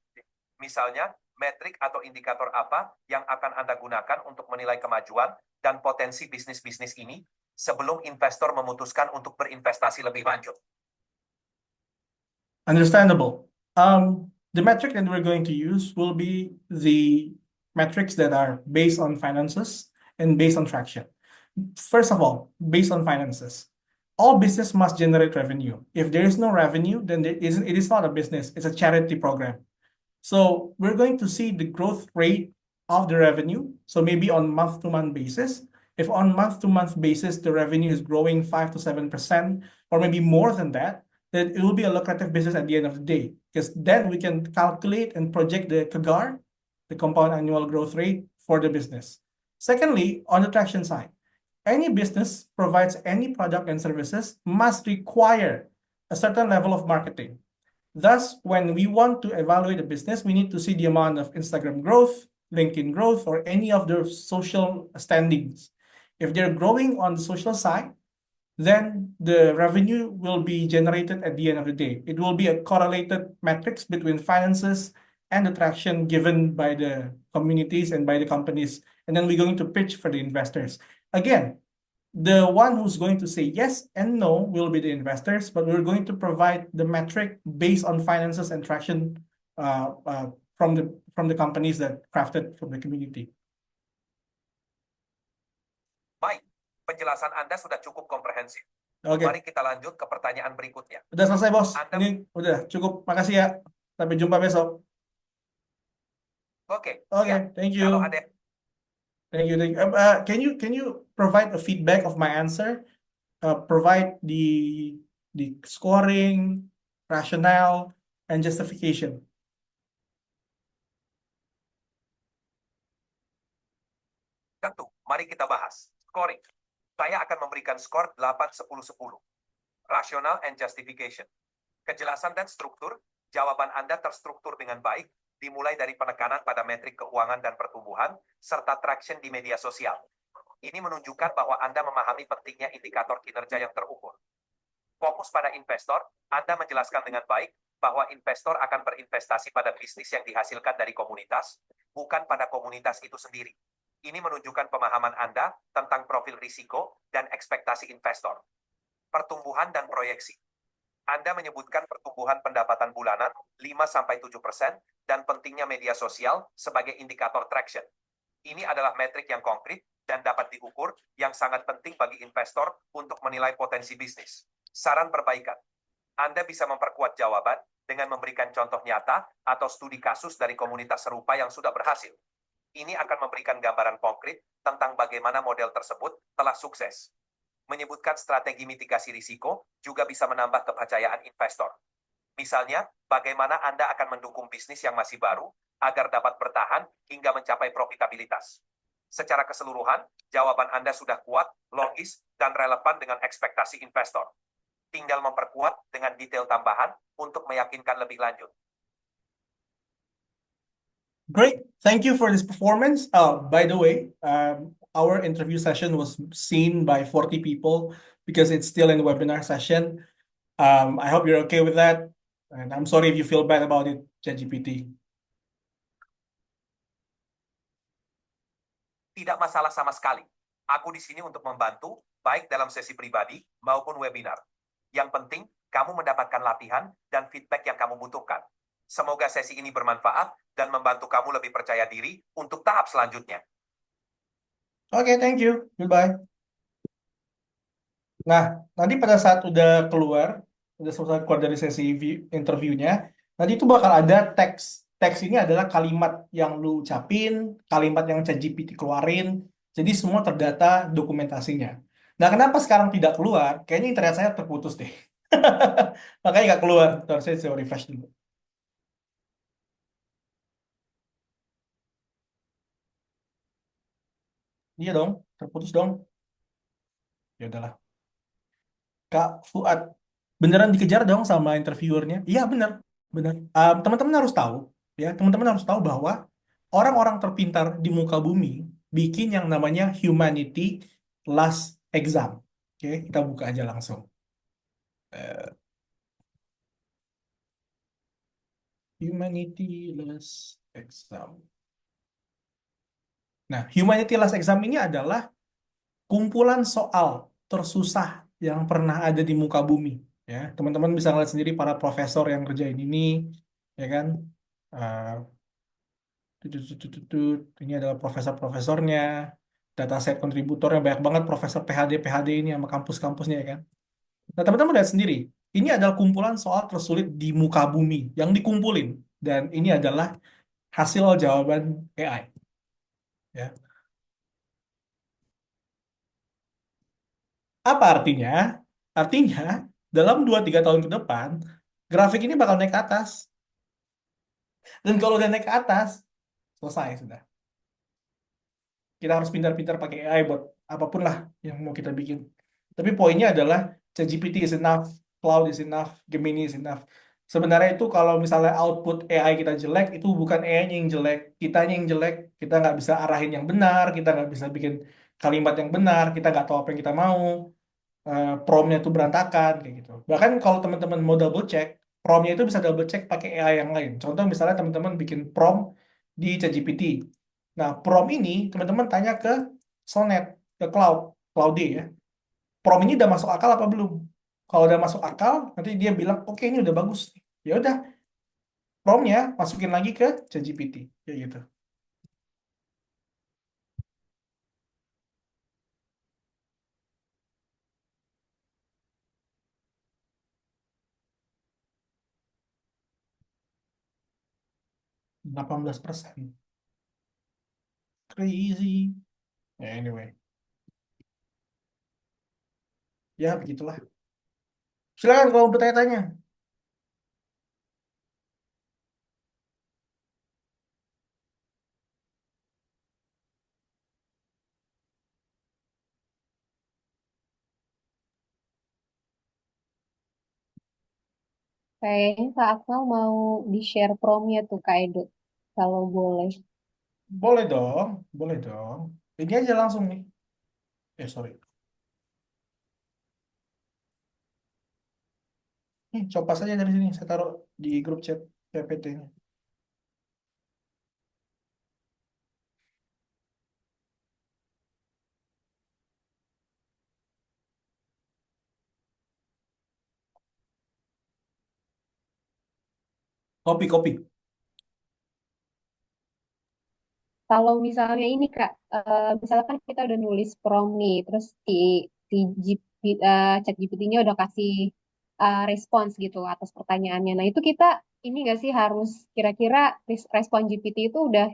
Misalnya, metrik atau indikator apa yang akan Anda gunakan untuk menilai kemajuan dan potensi bisnis-bisnis ini sebelum investor memutuskan untuk berinvestasi lebih lanjut? Understandable. The metric that we're going to use will be the metrics that are based on finances and based on traction. First of all, based on finances. All business must generate revenue. If there is no revenue, then it is not a business, it's a charity program. So we're going to see the growth rate of the revenue. So maybe on month-to-month basis. If on month-to-month basis, the revenue is growing 5 to 7%, or maybe more than that, then it will be a lucrative business at the end of the day. Because then we can calculate and project the CAGR, the compound annual growth rate for the business. Secondly, on the traction side, any business provides any product and services must require a certain level of marketing. Thus, when we want to evaluate a business, we need to see the amount of Instagram growth, LinkedIn growth, or any of their social standings. If they're growing on the social side, then the revenue will be generated at the end of the day. It will be a correlated metrics between finances and the traction given by the communities and by the companies. And then we're going to pitch for the investors. Again, the one who's going to say yes and no will be the investors, but we're going to provide the metric based on finances and traction from the companies that crafted from the community. Baik, penjelasan Anda sudah cukup komprehensif. Oke, Mari kita lanjut ke pertanyaan berikutnya. udah selesai bos. Anda- Ini udah cukup. Makasih ya. Sampai jumpa besok. Oke, Oke, siap. thank you. Kalau ada Thank you. Can you provide a feedback of my answer? Provide the scoring, rationale, and justification. tentu, mari kita bahas. Scoring. Saya akan memberikan skor 8-10-10. Rational and justification. Kejelasan dan struktur, jawaban Anda terstruktur dengan baik, dimulai dari penekanan pada metrik keuangan dan pertumbuhan, serta traction di media sosial. Ini menunjukkan bahwa Anda memahami pentingnya indikator kinerja yang terukur. Fokus pada investor, Anda menjelaskan dengan baik bahwa investor akan berinvestasi pada bisnis yang dihasilkan dari komunitas, bukan pada komunitas itu sendiri. Ini menunjukkan pemahaman Anda tentang profil risiko dan ekspektasi investor. Pertumbuhan dan proyeksi. Anda menyebutkan pertumbuhan pendapatan bulanan 5-7% dan pentingnya media sosial sebagai indikator traction. Ini adalah metrik yang konkret dan dapat diukur yang sangat penting bagi investor untuk menilai potensi bisnis. Saran perbaikan. Anda bisa memperkuat jawaban dengan memberikan contoh nyata atau studi kasus dari komunitas serupa yang sudah berhasil. Ini akan memberikan gambaran konkret tentang bagaimana model tersebut telah sukses. Menyebutkan strategi mitigasi risiko juga bisa menambah kepercayaan investor. Misalnya, bagaimana Anda akan mendukung bisnis yang masih baru agar dapat bertahan hingga mencapai profitabilitas. Secara keseluruhan, jawaban Anda sudah kuat, logis, dan relevan dengan ekspektasi investor. Tinggal memperkuat dengan detail tambahan untuk meyakinkan lebih lanjut. Great. Thank you for this performance. By the way, our interview session was seen by 40 people because it's still in the webinar session. I hope you're okay with that. And I'm sorry if you feel bad about it, ChatGPT. Tidak masalah sama sekali. Aku di sini untuk membantu, baik dalam sesi pribadi maupun webinar. Yang penting, kamu mendapatkan latihan dan feedback yang kamu butuhkan. Semoga sesi ini bermanfaat dan membantu kamu lebih percaya diri untuk tahap selanjutnya. Oke, thank you. Goodbye. Nah, nanti pada saat udah selesai keluar dari sesi interviewnya, nanti itu bakal ada teks teks ini adalah kalimat yang lu ucapin, kalimat yang ChatGPT keluarin. Jadi semua terdata dokumentasinya. Nah, kenapa sekarang tidak keluar? Kayaknya internet saya terputus deh. Makanya nggak keluar. Terus saya coba refresh dulu. Iya dong, terputus dong. Ya udahlah. Kak Fuad, beneran dikejar dong sama interviewernya? Iya bener, bener. Teman-teman harus tahu, ya, teman-teman harus tahu bahwa orang-orang terpintar di muka bumi bikin yang namanya Humanity Last Exam. Oke, kita buka aja langsung. Eh, Humanity Last Exam. Nah, Humanity Last Exam ini adalah kumpulan soal tersusah yang pernah ada di muka bumi. Ya, teman-teman bisa ngeliat sendiri para profesor yang kerjain ini, ya kan? Eh, Ini adalah profesor-profesornya, dataset kontributornya banyak banget profesor PhD ini sama kampus-kampusnya ya kan. Nah, teman-teman lihat sendiri, ini adalah kumpulan soal tersulit di muka bumi yang dikumpulin dan ini adalah hasil jawaban AI ya. Apa artinya? Artinya dalam 2-3 tahun ke depan grafik ini bakal naik ke atas. Dan kalau udah naik ke atas, selesai sudah. Kita harus pintar-pintar pakai AI buat apapun lah yang mau kita bikin. Tapi poinnya adalah ChatGPT is enough, Cloud is enough, Gemini is enough. Sebenarnya itu kalau misalnya output AI kita jelek, itu bukan AI-nya yang jelek, kitanya yang jelek. Kita nggak bisa arahin yang benar, kita nggak bisa bikin kalimat yang benar, kita nggak tahu apa yang kita mau, promnya itu berantakan kayak gitu. Bahkan kalau teman-teman mau double check, promnya itu bisa double check pakai AI yang lain. Contoh misalnya teman-teman bikin prom di ChatGPT. Nah, prom ini teman-teman tanya ke Sonnet, ke Claude ya. Prom ini udah masuk akal apa belum? Kalau udah masuk akal, nanti dia bilang, oke ini udah bagus. Ya udah, promnya masukin lagi ke ChatGPT, kayak gitu. 18%. Crazy. Ya, anyway, ya begitulah. Silakan kalau mau bertanya-tanya. Kayaknya Kak Akmal mau di-share promnya tuh Kak Edo. Kalau boleh. Boleh dong, boleh dong. Ini aja langsung nih. Sorry. Coba saja dari sini. Saya taruh di grup chat PPT-nya. Kopi, kopi. Kalau misalnya ini Kak, misalkan kita udah nulis prompt nih, terus si ChatGPT-nya udah kasih respons gitu atas pertanyaannya. Nah itu kita ini nggak sih harus kira-kira respon GPT itu udah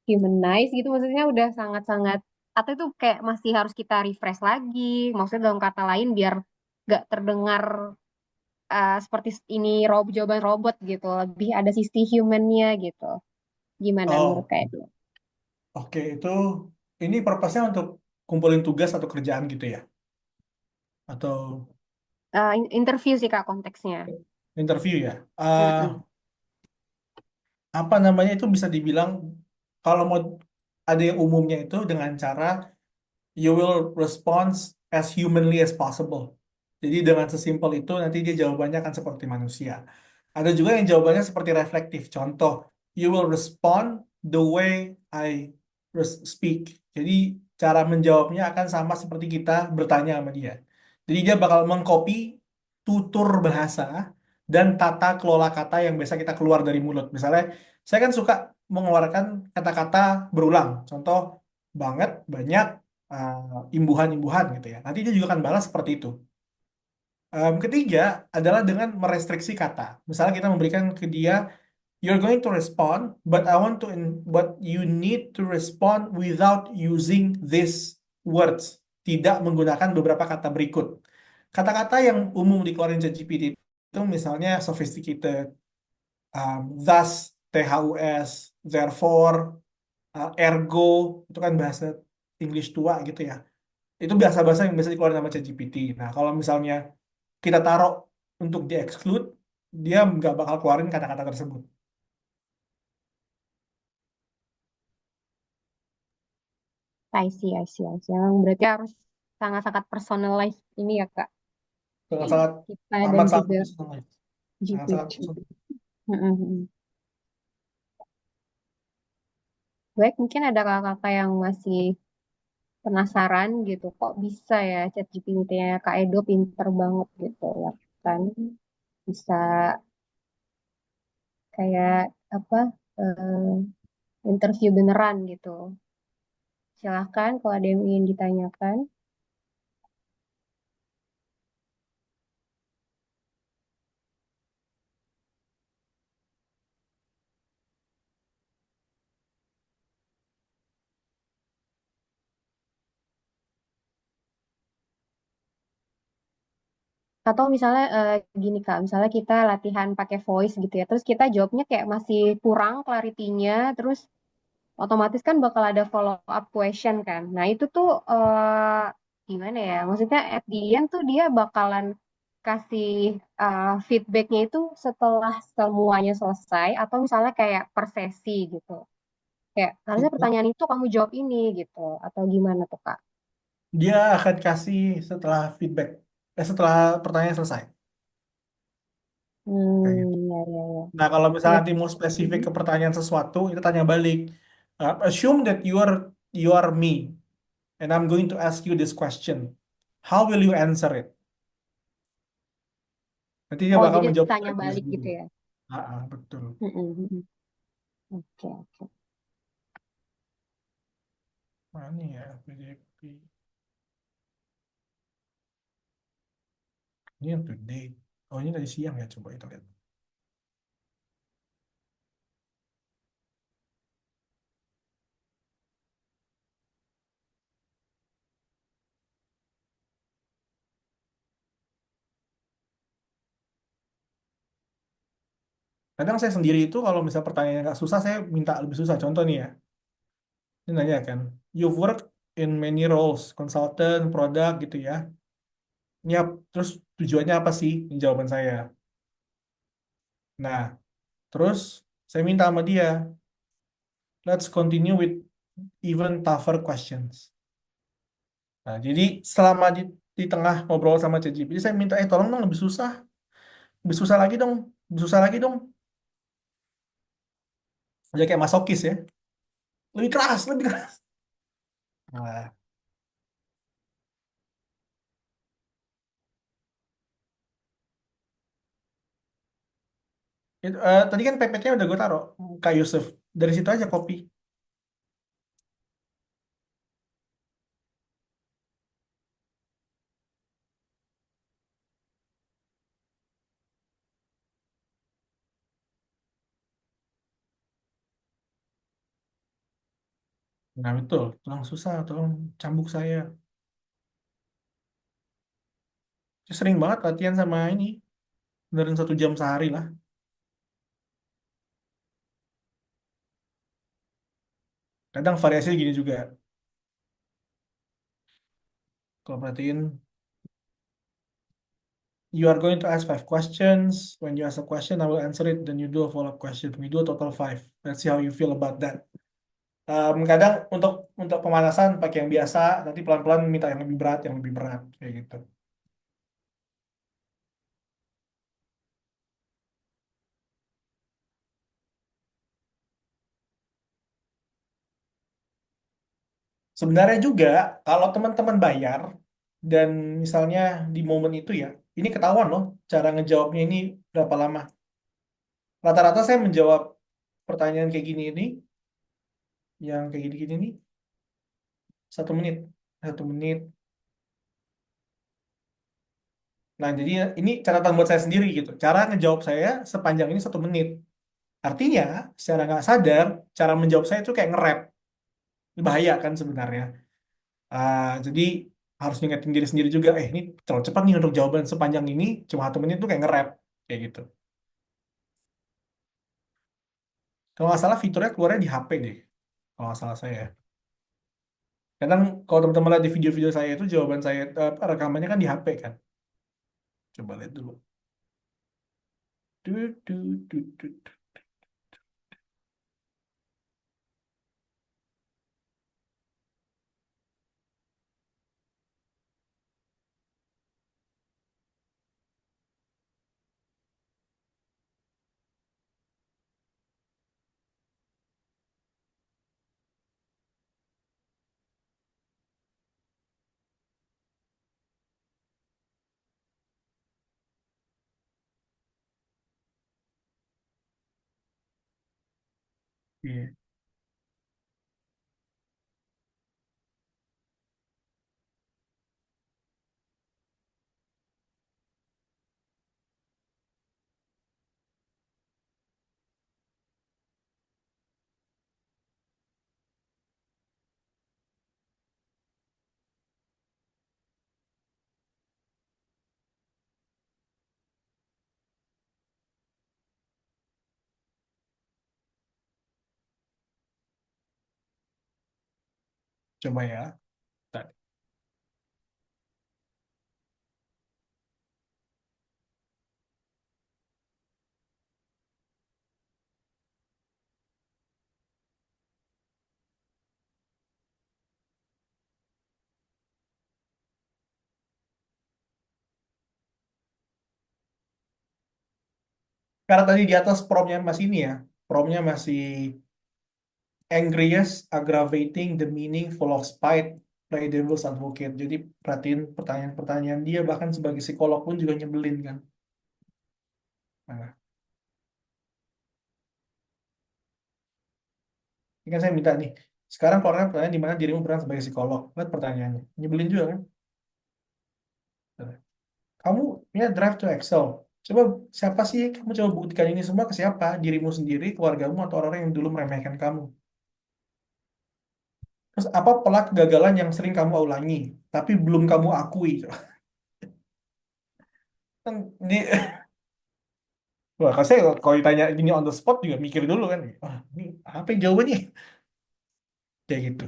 humanize gitu, maksudnya udah sangat-sangat atau itu kayak masih harus kita refresh lagi, maksudnya dalam kata lain biar nggak terdengar seperti ini jawaban robot gitu, lebih ada sisi humannya gitu. Gimana menurut Oh, Kak Edo? oke. Itu ini purpose-nya untuk kumpulin tugas atau kerjaan gitu ya? Atau Interview sih Kak konteksnya. interview ya? Mm-mm. Apa namanya itu bisa dibilang kalau mau ada yang umumnya itu dengan cara you will respond as humanly as possible. Jadi dengan sesimpel itu nanti dia jawabannya akan seperti manusia. Ada juga yang jawabannya seperti reflektif. Contoh, you will respond the way I speak. Jadi cara menjawabnya akan sama seperti kita bertanya sama dia. Jadi dia bakal mengcopy tutur bahasa dan tata kelola kata yang biasa kita keluar dari mulut. Misalnya, saya kan suka mengeluarkan kata-kata berulang. Contoh, banget, banyak, imbuhan-imbuhan gitu ya. Nanti dia juga akan balas seperti itu. Ketiga adalah dengan merestriksi kata. Misalnya kita memberikan ke dia you're going to respond, but but you need to respond without using these words. Tidak menggunakan beberapa kata berikut. Kata-kata yang umum dikeluarin ChatGPT itu misalnya sophisticated, thus, THUS, therefore, ergo, itu kan bahasa English tua gitu ya. Itu bahasa-bahasa yang biasa dikeluarin sama ChatGPT. Nah, kalau misalnya kita taruh untuk di-exclude, dia nggak bakal keluarin kata-kata tersebut. I see. Emang berarti harus sangat-sangat personalized ini ya, Kak. Sangat-sangat Kita dan amat-sangat juga personal. Sangat-sangat GPT. personal. Mm-mm. Baik, mungkin ada kakak-kakak yang masih penasaran gitu, kok bisa ya ChatGPT-nya Kak Edo pinter banget gitu ya kan. Bisa kayak apa interview beneran gitu. Silahkan kalau ada yang ingin ditanyakan. Atau misalnya gini Kak, misalnya kita latihan pakai voice gitu ya, terus kita jawabnya kayak masih kurang clarity-nya, terus otomatis kan bakal ada follow up question kan. Nah itu tuh gimana ya? Maksudnya at the end tuh dia bakalan kasih feedbacknya itu setelah semuanya selesai atau misalnya kayak per sesi gitu. Kayak harusnya Feedback. pertanyaan itu kamu jawab ini gitu. Atau gimana tuh Kak? Dia akan kasih setelah feedback, setelah pertanyaan selesai. Kayak gitu. Ya. Nah, kalau misalnya Berarti, nanti mau spesifik Mhm. ke pertanyaan sesuatu, itu tanya balik. Assume that you are me, and I'm going to ask you this question. How will you answer it? Nanti dia Oh bakal jadi menjawab tanya secara jelas balik dulu. gitu ya? Betul. Mm-mm. Oke. Mana ya PDP? Ini yang today. Oh, ini dari siang ya, coba kita lihat. Kadang saya sendiri itu kalau misal pertanyaannya nggak susah, saya minta lebih susah. Contoh nih ya, ini nanya kan, you've worked in many roles, consultant, product gitu ya. Ini terus tujuannya apa sih? Ini jawaban saya. Nah, terus saya minta sama dia, let's continue with even tougher questions. Nah, jadi selama di tengah ngobrol sama ChatGPT, saya minta, tolong dong lebih susah lagi dong, lebih susah lagi dong. Dia kayak masokis ya, lebih keras, lebih keras. Nah, tadi kan PPT-nya udah gue taruh, Kak Yusuf. Dari situ aja copy. Nah, betul. Tolong susah, tolong cambuk saya. Saya sering banget latihan sama ini. Beneran 1 jam sehari lah. Kadang variasi gini juga. Kalau perhatiin, you are going to ask 5 questions. When you ask a question, I will answer it. Then you do a follow-up question. We do a total 5. Let's see how you feel about that. Kadang untuk pemanasan pakai yang biasa, nanti pelan-pelan minta yang lebih berat, kayak gitu. Sebenarnya juga kalau teman-teman bayar dan misalnya di momen itu ya, ini ketahuan loh cara ngejawabnya ini berapa lama. Rata-rata saya menjawab pertanyaan kayak gini ini, yang kayak gini-gini nih, 1 menit, 1 menit. Nah, jadi ini catatan buat saya sendiri gitu. Cara ngejawab saya sepanjang ini 1 menit. Artinya, secara nggak sadar, cara menjawab saya itu kayak nge-rap. Bahaya kan sebenarnya. Jadi harus ngingetin diri sendiri juga, ini terlalu cepat nih untuk jawaban sepanjang ini, cuma 1 menit tuh kayak nge-rap. Kayak gitu. Kalau nggak salah fiturnya keluarnya di HP deh. Kalau nggak salah saya. Kadang kalau teman-teman lihat di video-video saya itu jawaban saya, rekamannya kan di HP kan. Coba lihat dulu. Tut, tut, tut, tut. Iya. Coba ya. Bentar. Karena tadi di atas promnya masih ini ya. Promnya masih angriest, aggravating, demeaning, full of spite, play devil's advocate. Jadi perhatiin pertanyaan-pertanyaan dia bahkan sebagai psikolog pun juga nyebelin kan. Nah, ini kan saya minta nih. Sekarang keluarnya pertanyaan di mana dirimu berperan sebagai psikolog. Lihat pertanyaannya. Nyebelin juga kan. Nah, kamu punya drive to excel. Coba siapa sih kamu coba buktikan ini semua ke siapa? Dirimu sendiri, keluargamu, atau orang yang dulu meremehkan kamu. Terus apa pola kegagalan yang sering kamu ulangi, tapi belum kamu akui? Kan ini, wah, kalau saya kalau ditanya gini on the spot juga mikir dulu kan. Wah, ini apa jawabannya? Kayak gitu.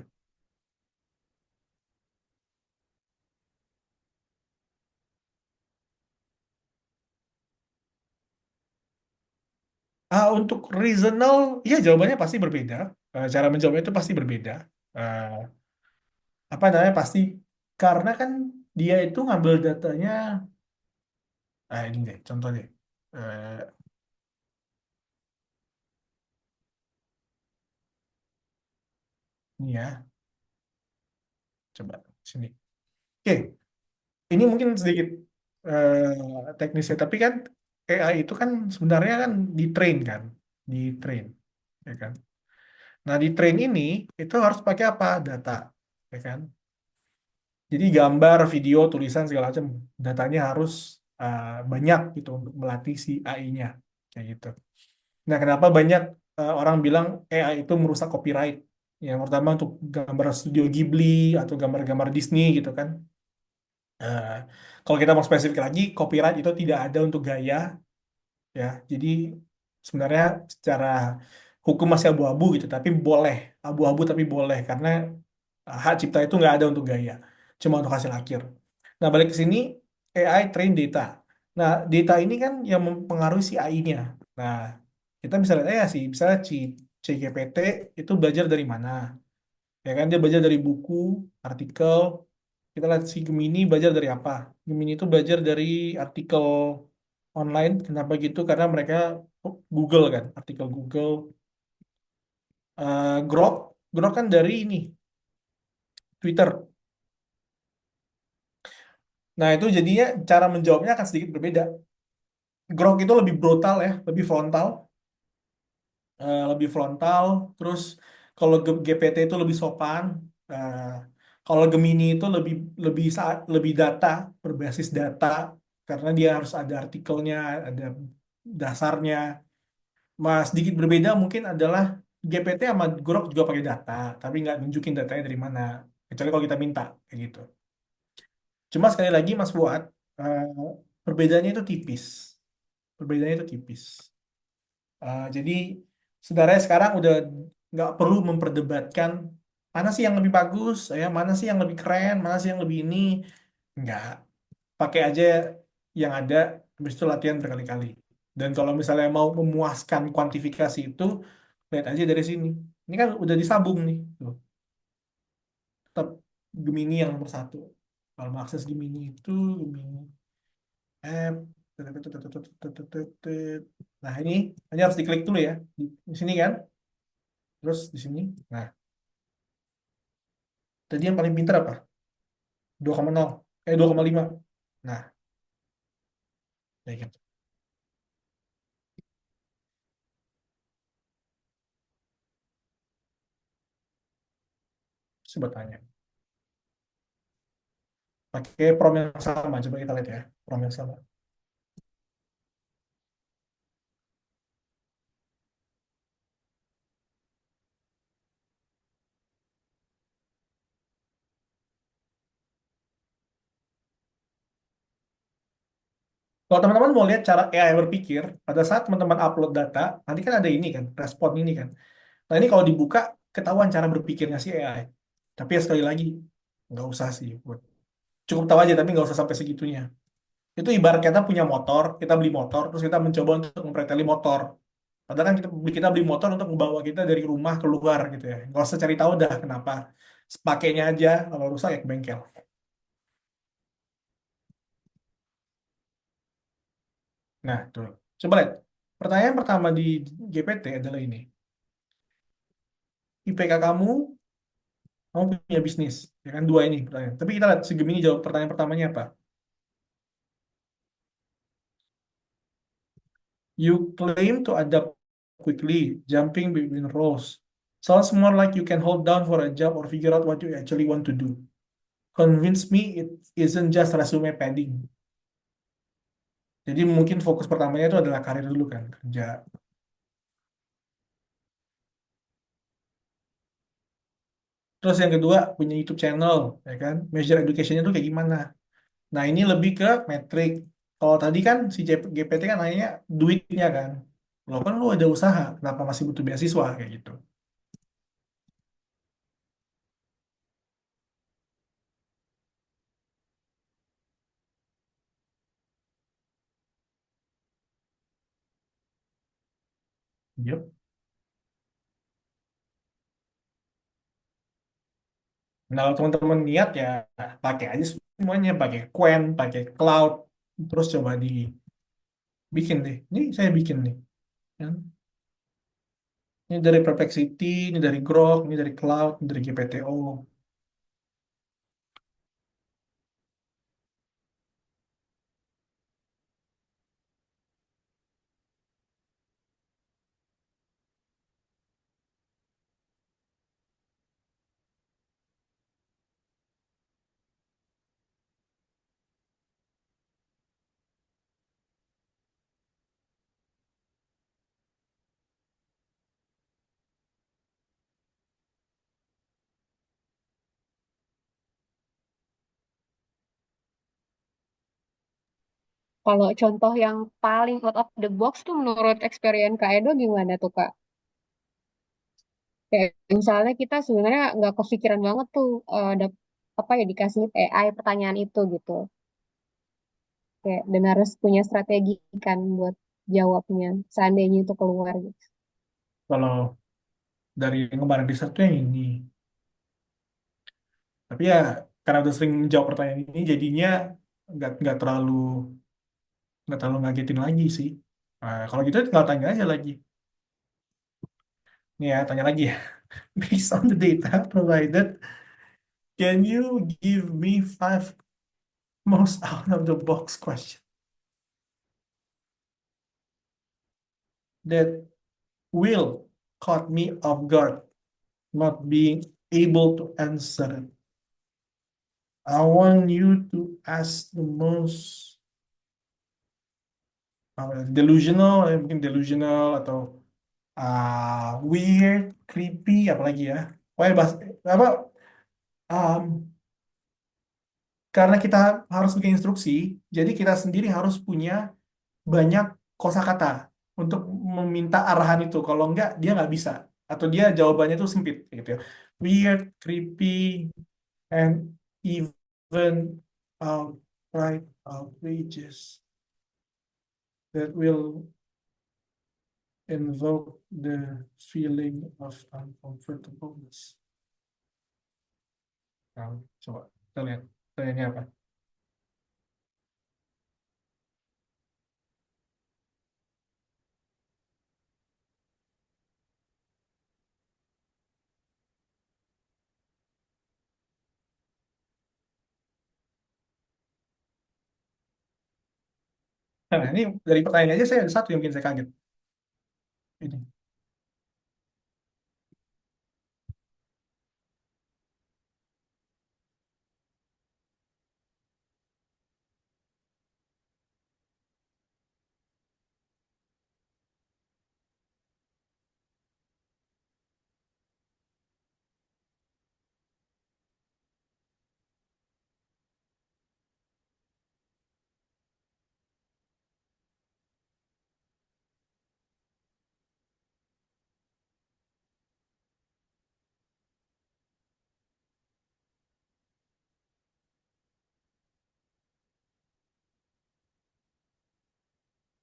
Untuk reasonal, ya jawabannya pasti berbeda. Cara menjawabnya itu pasti berbeda. Eh, apa namanya pasti karena kan dia itu ngambil datanya. Ini deh, contoh deh. Eh, ini ya, coba sini. Oke, ini mungkin sedikit teknisnya, tapi kan AI itu kan sebenarnya kan di-train kan, di-train, ya kan. Nah, di-train ini itu harus pakai apa? Data, ya kan. Jadi gambar, video, tulisan segala macam datanya harus banyak gitu untuk melatih si AI-nya, kayak gitu. Nah, kenapa banyak orang bilang AI itu merusak copyright? Yang pertama untuk gambar studio Ghibli atau gambar-gambar Disney gitu kan. Eh, Kalau kita mau spesifik lagi, copyright itu tidak ada untuk gaya, ya. Jadi sebenarnya secara hukum masih abu-abu gitu, tapi boleh abu-abu tapi boleh karena hak cipta itu nggak ada untuk gaya, cuma untuk hasil akhir. Nah, balik ke sini, AI train data. Nah, data ini kan yang mempengaruhi si AI-nya. Nah, kita bisa lihat ya sih, misalnya CGPT itu belajar dari mana? Ya kan dia belajar dari buku, artikel. Kita lihat si Gemini belajar dari apa? Gemini itu belajar dari artikel online. Kenapa gitu? Karena mereka Google kan, artikel Google. Grok, Grok kan dari ini Twitter. Nah, itu jadinya cara menjawabnya akan sedikit berbeda. Grok itu lebih brutal ya, lebih frontal, lebih frontal. Terus kalau GPT itu lebih sopan. Eh, Kalau Gemini itu lebih lebih lebih data, berbasis data, karena dia harus ada artikelnya, ada dasarnya. sedikit berbeda mungkin adalah GPT sama Grok juga pakai data, tapi nggak nunjukin datanya dari mana. Kecuali kalau kita minta, kayak gitu. Cuma sekali lagi Mas Fuad, eh, perbedaannya itu tipis. Perbedaannya itu tipis. Jadi sebenarnya sekarang udah nggak perlu memperdebatkan mana sih yang lebih bagus, ya mana sih yang lebih keren, mana sih yang lebih ini. Nggak, pakai aja yang ada, habis itu latihan berkali-kali. Dan kalau misalnya mau memuaskan kuantifikasi itu, lihat aja dari sini. Ini kan udah disambung nih. Tuh. Tetap Gemini yang nomor satu. Kalau mau akses Gemini itu, Gemini app. Nah ini harus diklik dulu ya. Di sini kan. Terus di sini. Nah, tadi yang paling pintar apa? 2,0. 2,5. Nah, kayak gitu. Coba tanya. Pakai prompt yang sama. Coba kita lihat ya. Prompt yang sama. Kalau teman-teman mau lihat cara AI berpikir, pada saat teman-teman upload data, nanti kan ada ini kan, respon ini kan. Nah ini kalau dibuka, ketahuan cara berpikirnya si AI. Tapi ya sekali lagi, nggak usah sih. Cukup tahu aja, tapi nggak usah sampai segitunya. Itu ibarat kita punya motor, kita beli motor, terus kita mencoba untuk mempreteli motor. Padahal kan kita beli motor untuk membawa kita dari rumah keluar gitu ya. Nggak usah cari tahu dah kenapa. Pakainya aja, kalau rusak ya ke bengkel. Nah, tuh. Coba lihat. Pertanyaan pertama di GPT adalah ini. IPK kamu punya bisnis. Ya kan dua ini pertanyaan. Tapi kita lihat si Gemini jawab pertanyaan pertamanya apa? You claim to adapt quickly, jumping between roles. Sounds more like you can hold down for a job or figure out what you actually want to do. Convince me it isn't just resume padding. Jadi mungkin fokus pertamanya itu adalah karir dulu kan, kerja. Terus yang kedua punya YouTube channel, ya kan? Measure education itu kayak gimana? Nah ini lebih ke metrik. Kalau tadi kan si GPT kan nanya duitnya kan. Lo kan lu ada usaha, kenapa masih butuh beasiswa kayak gitu. Yep. Nah, kalau teman-teman niat ya pakai aja semuanya, pakai Qwen, pakai Cloud, terus coba dibikin deh. Ini saya bikin nih. Ya. Ini dari Perplexity, ini dari Grok, ini dari Cloud, ini dari GPTO. Kalau contoh yang paling out of the box tuh menurut experience Kak Edo gimana tuh Kak? Kayak misalnya kita sebenarnya nggak kepikiran banget tuh apa ya dikasih AI pertanyaan itu gitu. Kayak dan harus punya strategi kan buat jawabnya seandainya itu keluar gitu. Kalau dari yang kemarin riset tuh yang ini. Tapi ya karena udah sering menjawab pertanyaan ini, jadinya nggak terlalu ngagetin lagi sih. Nah, kalau gitu tinggal tanya aja lagi. Nih ya, tanya lagi ya. Based on the data provided, can you give me five most out of the box question that will caught me off guard, not being able to answer it? I want you to ask the most delusional, mungkin delusional atau weird, creepy, apalagi ya. Pokoknya apa? um, karena kita harus bikin instruksi, jadi kita sendiri harus punya banyak kosakata untuk meminta arahan itu. Kalau enggak, dia nggak bisa. Atau dia jawabannya itu sempit, gitu ya. Weird, creepy, and even outright outrageous that will invoke the feeling of uncomfortableness. Nah, coba kita lihat pertanyaannya apa. Nah, ini dari pertanyaan aja saya ada satu yang bikin saya kaget. Ini.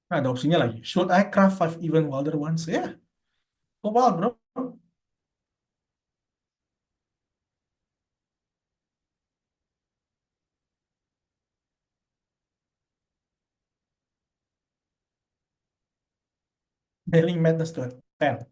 Nah, ada opsinya lagi. Should I craft five even wilder ones? Ya, go wild, bro. Daily Madness to 10.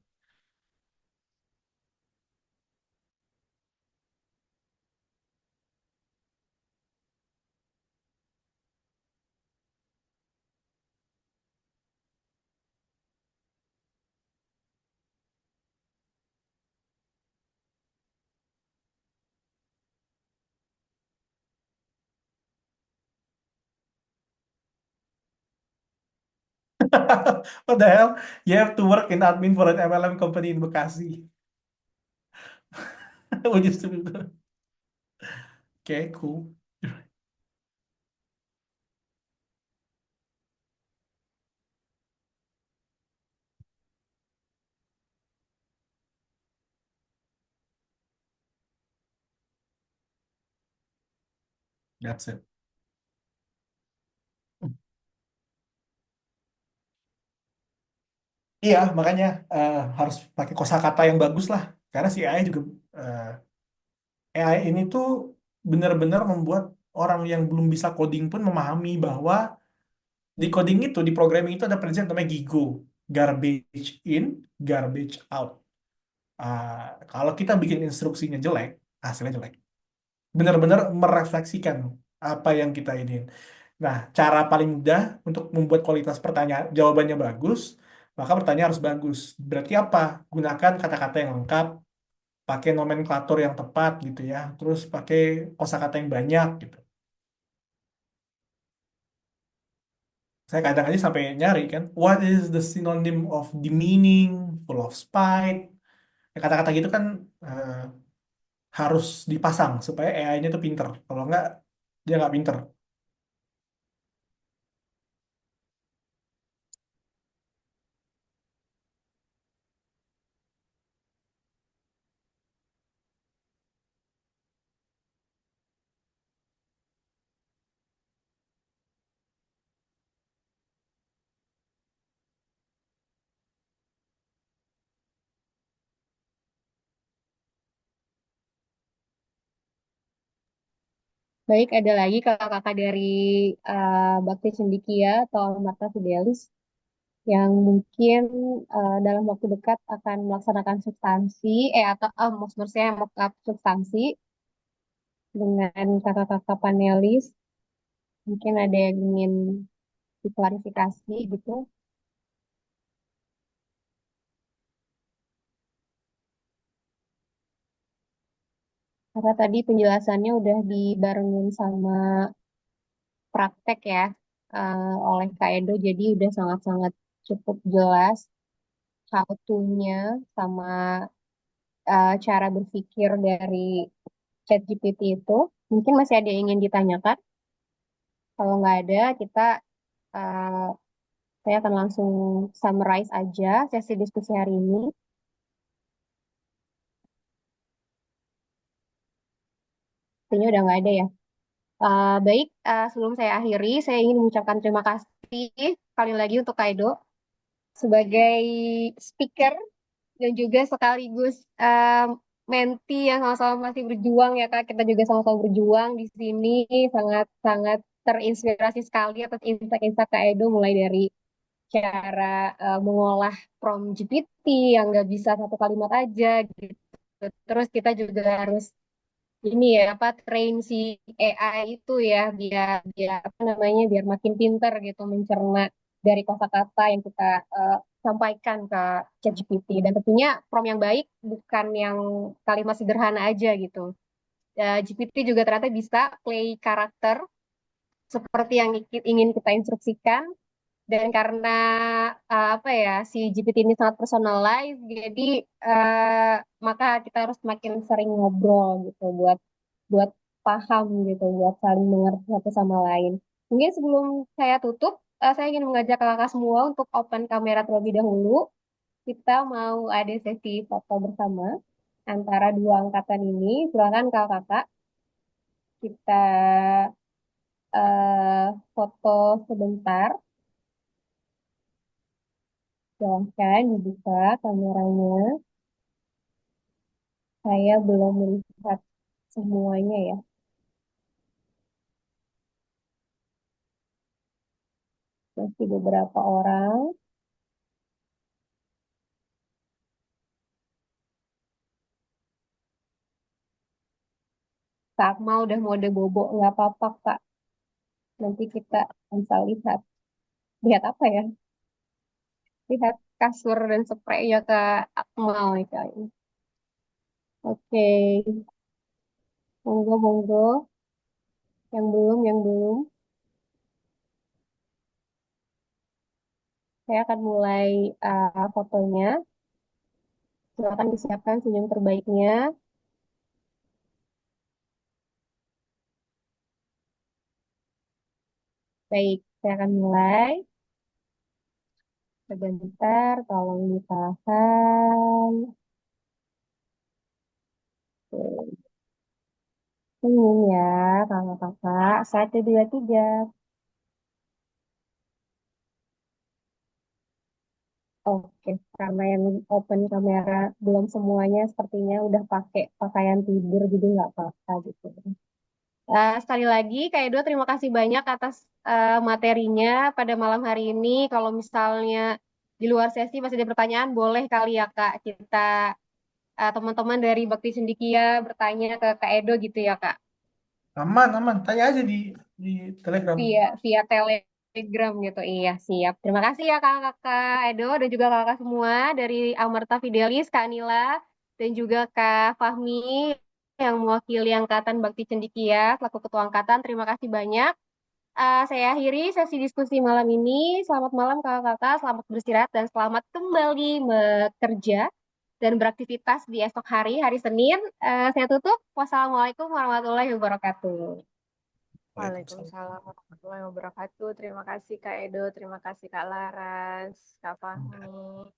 What the hell? You have to work in admin for an MLM company in Bekasi. What used to be the- Okay, cool. That's it. Iya, makanya harus pakai kosakata yang bagus lah. Karena si AI juga AI ini tuh benar-benar membuat orang yang belum bisa coding pun memahami bahwa di coding itu, di programming itu ada prinsip namanya GIGO, garbage in, garbage out. Kalau kita bikin instruksinya jelek, hasilnya jelek. Benar-benar merefleksikan apa yang kita ingin. Nah, cara paling mudah untuk membuat kualitas pertanyaan jawabannya bagus, maka pertanyaan harus bagus. Berarti apa? Gunakan kata-kata yang lengkap, pakai nomenklatur yang tepat gitu ya, terus pakai kosakata yang banyak gitu. Saya kadang aja sampai nyari kan, what is the synonym of demeaning, full of spite. Ya, kata-kata gitu kan eh, harus dipasang supaya AI-nya tuh pinter. Kalau nggak, dia nggak pinter. Baik, ada lagi kakak-kakak dari Bakti Cendikia atau Marta Fidelis yang mungkin dalam waktu dekat akan melaksanakan substansi, atau maksudnya saya mock-up substansi dengan kakak-kakak panelis. Mungkin ada yang ingin diklarifikasi gitu. Karena tadi penjelasannya udah dibarengin sama praktek ya oleh Kak Edo, jadi udah sangat-sangat cukup jelas. how to-nya sama cara berpikir dari ChatGPT itu. Mungkin masih ada yang ingin ditanyakan. Kalau nggak ada, uh, saya akan langsung summarize aja sesi diskusi hari ini. Sepertinya udah nggak ada ya. Baik, sebelum saya akhiri, saya ingin mengucapkan terima kasih sekali lagi untuk Kaido sebagai speaker dan juga sekaligus menti yang sama-sama masih berjuang ya Kak. Kita juga sama-sama berjuang di sini, sangat-sangat terinspirasi sekali atas insight-insight Kak Edo mulai dari cara mengolah prompt GPT yang nggak bisa satu kalimat aja gitu. Terus kita juga harus ini ya apa train si AI itu ya biar biar apa namanya biar makin pinter gitu mencerna dari kosakata yang kita sampaikan ke ChatGPT dan tentunya prompt yang baik bukan yang kalimat sederhana aja gitu. GPT juga ternyata bisa play karakter seperti yang ingin kita instruksikan dan karena apa ya si GPT ini sangat personalized jadi uh, maka kita harus makin sering ngobrol gitu buat buat paham gitu buat saling mengerti satu sama lain. Mungkin sebelum saya tutup saya ingin mengajak kakak semua untuk open kamera terlebih dahulu. Kita mau ada sesi foto bersama antara dua angkatan ini. Silakan kakak-kakak kita foto sebentar. Silahkan dibuka kameranya. Saya belum melihat semuanya ya. Masih beberapa orang. Kak mau udah mode bobo, nggak apa-apa Kak. Nanti kita bisa lihat. Lihat apa ya? Lihat kasur dan spray ya Kak Akmal nih Kak. Oke, monggo monggo. Yang belum, yang belum. Saya akan mulai fotonya. Silakan disiapkan senyum terbaiknya. Baik, saya akan mulai. Sebentar, tolong ditahan. Oke. Senyum ya, kakak-kakak. Satu, dua, tiga. Oke, karena yang open kamera belum semuanya sepertinya udah pakai pakaian tidur, jadi nggak apa-apa gitu. Sekali lagi, Kak Edo, terima kasih banyak atas materinya pada malam hari ini. Kalau misalnya di luar sesi masih ada pertanyaan, boleh kali ya Kak, kita teman-teman dari Bakti Cendikia bertanya ke Kak Edo gitu ya Kak, Aman, aman. Tanya aja di Telegram. via via Telegram gitu. Iya, siap. Terima kasih ya Kakak Edo dan juga kakak semua dari Amarta Fidelis, Kak Nila, dan juga Kak Fahmi yang mewakili Angkatan Bakti Cendikia, selaku Ketua Angkatan. Terima kasih banyak. Saya akhiri sesi diskusi malam ini. Selamat malam kakak-kakak, selamat beristirahat dan selamat kembali bekerja dan beraktivitas di esok hari, hari Senin. Saya tutup. Wassalamualaikum warahmatullahi wabarakatuh. Waalaikumsalam. Waalaikumsalam warahmatullahi wabarakatuh. Terima kasih Kak Edo, terima kasih Kak Laras, Kak Fahmi.